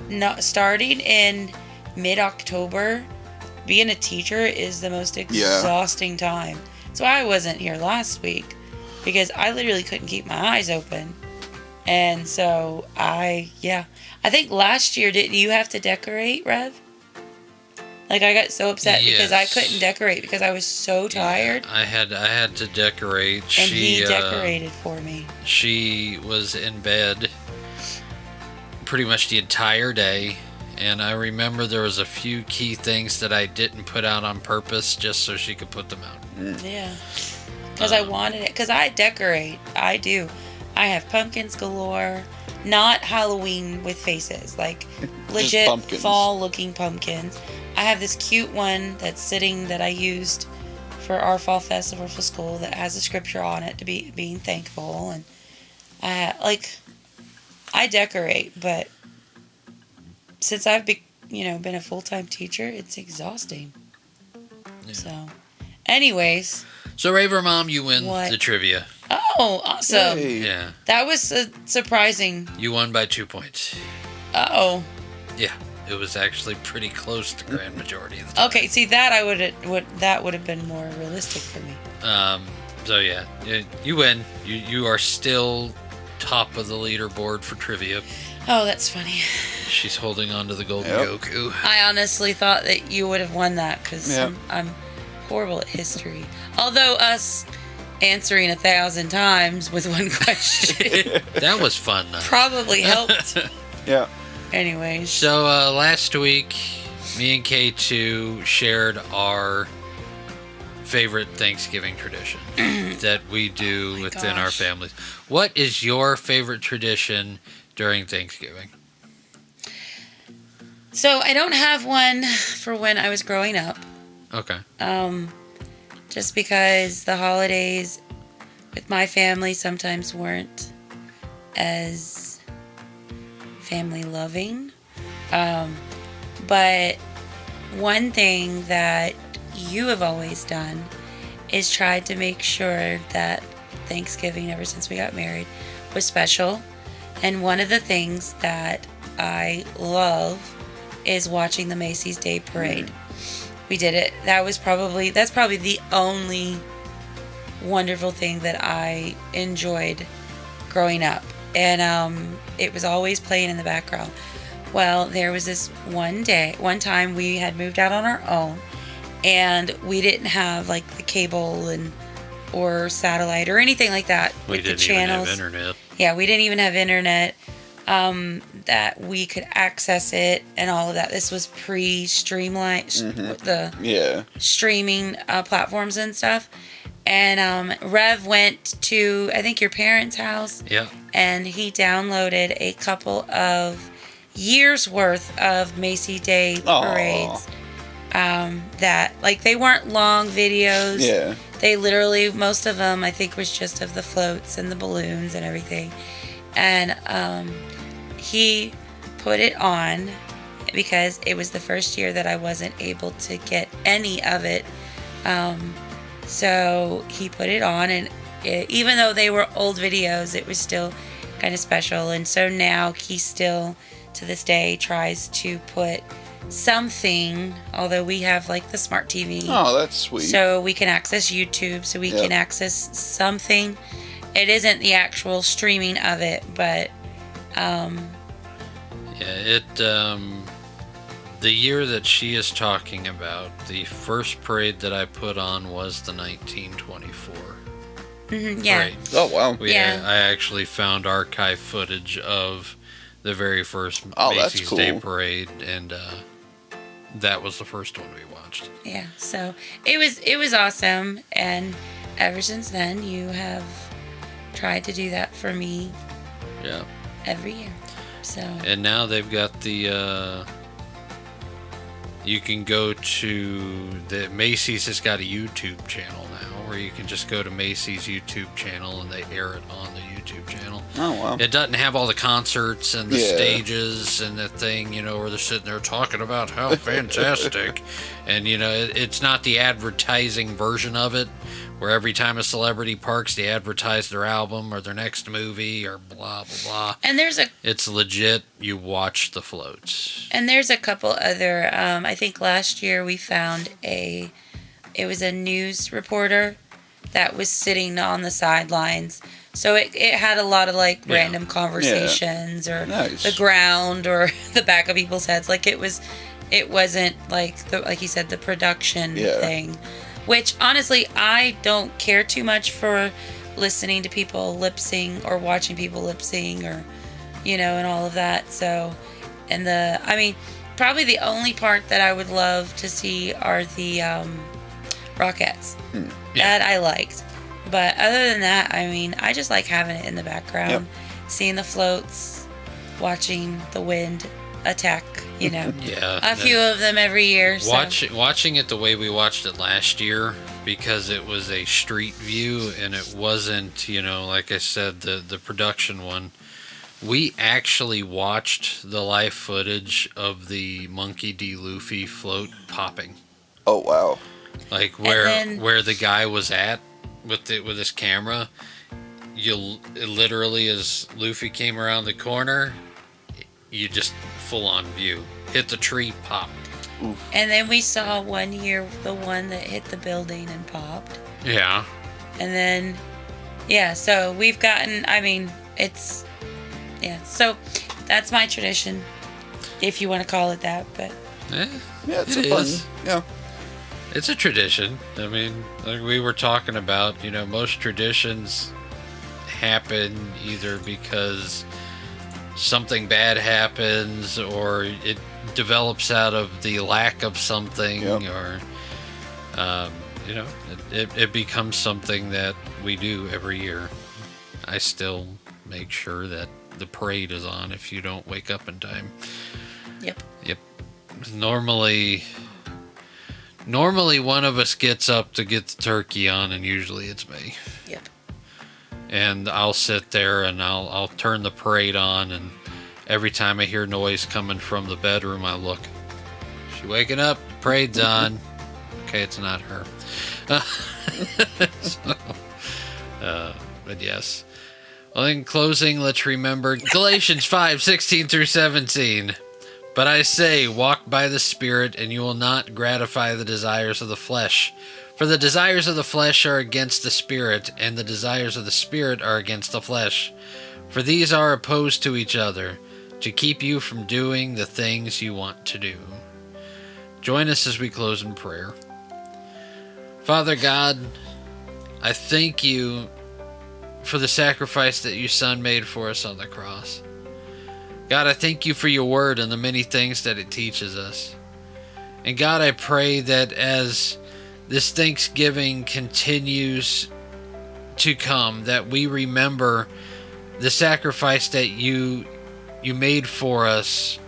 not starting in mid-October, being a teacher is the most exhausting time. So I wasn't here last week because I literally couldn't keep my eyes open. And so I think last year, didn't you have to decorate, Rev? Like, I got so upset because I couldn't decorate because I was so tired. Yeah, I had to decorate. And he decorated for me. She was in bed pretty much the entire day, and I remember there was a few key things that I didn't put out on purpose just so she could put them out. Yeah. Because I wanted it. Because I decorate. I do. I have pumpkins galore. Not Halloween with faces. Like, legit fall-looking pumpkins. I have this cute one that's sitting that I used for our fall festival for school that has a scripture on it to be being thankful. And I decorate, but since I've been a full-time teacher, it's exhausting. Yeah. So, anyways. So, Raver Mom, you win the trivia. Oh, awesome. Yay. Yeah. That was surprising. You won by 2 points. Uh-oh. Yeah. It was actually pretty close to the grand majority of the time. Okay, see, that would have been more realistic for me. So, yeah. You win. You are still top of the leaderboard for trivia. Oh, that's funny. She's holding on to the golden Goku. I honestly thought that you would have won that because I'm horrible at history. Although us answering 1,000 times with one question. That was fun, though. Probably helped. Yeah. Anyways. So, last week, me and K2 shared our favorite Thanksgiving tradition that we do within our families. What is your favorite tradition during Thanksgiving? So, I don't have one for when I was growing up. Okay. Just because the holidays with my family sometimes weren't as family loving. But one thing that you have always done is tried to make sure that Thanksgiving, ever since we got married, was special. And one of the things that I love is watching the Macy's Day Parade. We did it. That's probably the only wonderful thing that I enjoyed growing up. And it was always playing in the background. Well, there was this one time we had moved out on our own, and we didn't have like the cable or satellite or anything like that with the channels. We didn't even have internet. Yeah, we didn't even have internet that we could access it and all of that. This was pre-streamline the streaming platforms and stuff. And Rev went to, I think, your parents' house. Yeah. And he downloaded a couple of years worth of Macy Day parades. That, like, they weren't long videos. Yeah. They literally, most of them, I think, was just of the floats and the balloons and everything. And he put it on because it was the first year that I wasn't able to get any of it. So he put it on, and even though they were old videos, it was still kind of special. And so now he still, to this day, tries to put something, although we have like the smart TV. Oh, that's sweet. So we can access YouTube, so we can access something. It isn't the actual streaming of it, but the year that she is talking about, the first parade that I put on was the 1924 parade. Oh, wow. I actually found archive footage of the very first Macy's Day parade, and that was the first one we watched. Yeah, so it was awesome, and ever since then, you have tried to do that for me. Yeah. Every year. So. And now they've got the. You can go to the Macy's has got a YouTube channel now, where you can just go to Macy's YouTube channel and they air it on the YouTube channel. Oh wow! It doesn't have all the concerts and the stages and the thing, where they're sitting there talking about how fantastic, and it's not the advertising version of it, where every time a celebrity parks, they advertise their album or their next movie or blah blah blah. And it's legit. You watch the floats. And there's a couple other. I think last year we found it was a news reporter that was sitting on the sidelines. So it had a lot of random conversations or the ground or the back of people's heads. It wasn't like you said, the production thing. Which honestly, I don't care too much for listening to people lip sing or watching people lip sing or, and all of that. So, probably the only part that I would love to see are the Rockettes. That I liked. But other than that, I just like having it in the background, seeing the floats, watching the wind attack. A few of them every year. So. Watching it the way we watched it last year, because it was a street view and it wasn't, like I said, the production one. We actually watched the live footage of the Monkey D. Luffy float popping. Oh wow! Where the guy was at with his camera. Literally, as Luffy came around the corner, you just full on view. Hit the tree, popped. Oof. And then we saw one year the one that hit the building and popped. Yeah. And then, so we've gotten, so that's my tradition, if you want to call it that, but. It's fun. Yeah. It's a tradition. Like we were talking about, most traditions happen either because something bad happens or it develops out of the lack of something or it becomes something that we do every year. I still make sure that the parade is on if you don't wake up in time. Yep. Normally one of us gets up to get the turkey on, and usually it's me. Yep. And I'll sit there and I'll turn the parade on, and every time I hear noise coming from the bedroom, I look. She waking up? Parade's on. Okay, it's not her. But yes. Well, in closing, let's remember Galatians 5:16-17. But I say, walk by the Spirit, and you will not gratify the desires of the flesh. For the desires of the flesh are against the Spirit, and the desires of the Spirit are against the flesh. For these are opposed to each other, to keep you from doing the things you want to do. Join us as we close in prayer. Father God, I thank you for the sacrifice that your Son made for us on the cross. God, I thank you for your word and the many things that it teaches us. And God, I pray that as this Thanksgiving continues to come, that we remember the sacrifice that you made for us,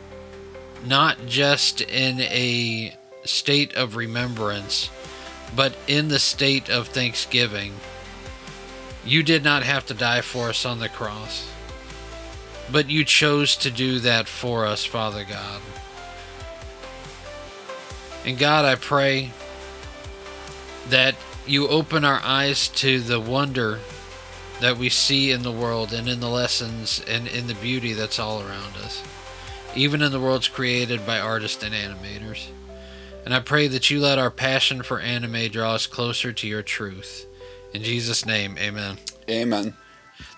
not just in a state of remembrance, but in the state of thanksgiving. You did not have to die for us on the cross, but you chose to do that for us, Father God. And God, I pray that you open our eyes to the wonder that we see in the world and in the lessons and in the beauty that's all around us, even in the worlds created by artists and animators. And I pray that you let our passion for anime draw us closer to your truth. In Jesus' name, amen. Amen.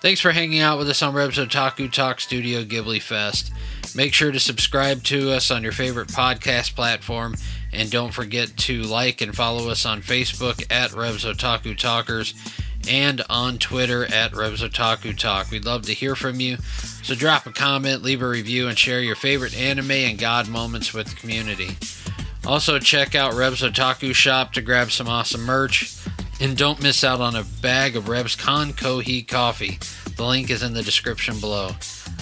Thanks for hanging out with us on Reb's Otaku Talk Studio Ghibli Fest. Make sure to subscribe to us on your favorite podcast platform, and don't forget to like and follow us on Facebook at Reb's Otaku Talkers and on Twitter at Reb's Otaku Talk. We'd love to hear from you, so drop a comment, leave a review, and share your favorite anime and God moments with the community. Also, check out Reb's Otaku shop to grab some awesome merch. And don't miss out on a bag of Reb's Con Kohi coffee. The link is in the description below.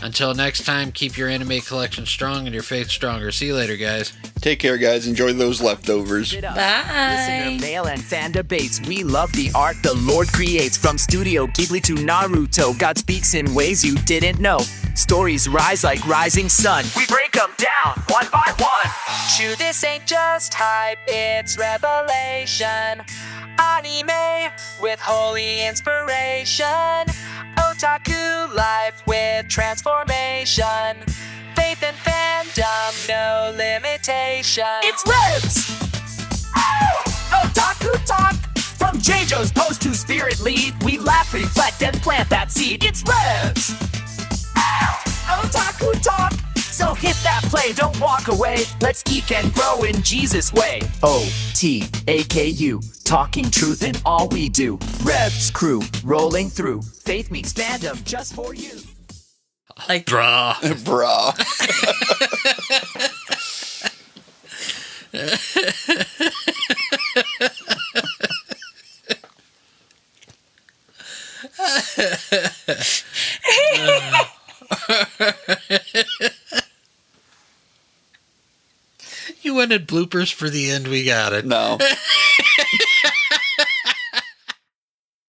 Until next time, keep your anime collection strong and your faith stronger. See you later, guys. Take care, guys. Enjoy those leftovers. Bye. Listener mail and fan debates. We love the art the Lord creates. From Studio Ghibli to Naruto, God speaks in ways you didn't know. Stories rise like rising sun. We break them down one by one. Chew, this ain't just hype, it's revelation. Anime with holy inspiration. Otaku life with transformation. Faith and fandom, no limitation. It's Ribs! Otaku talk! From JoJo's post to Spirit Lead, we laugh, reflect, and plant that seed. It's Ribs! Otaku talk! So hit that play, don't walk away. Let's eat and grow in Jesus' way. O-T-A-K-U, talking truth in all we do. Revs crew, rolling through. Faith meets fandom just for you. Like, Bruh. Bruh. You wanted bloopers for the end, we got it. No.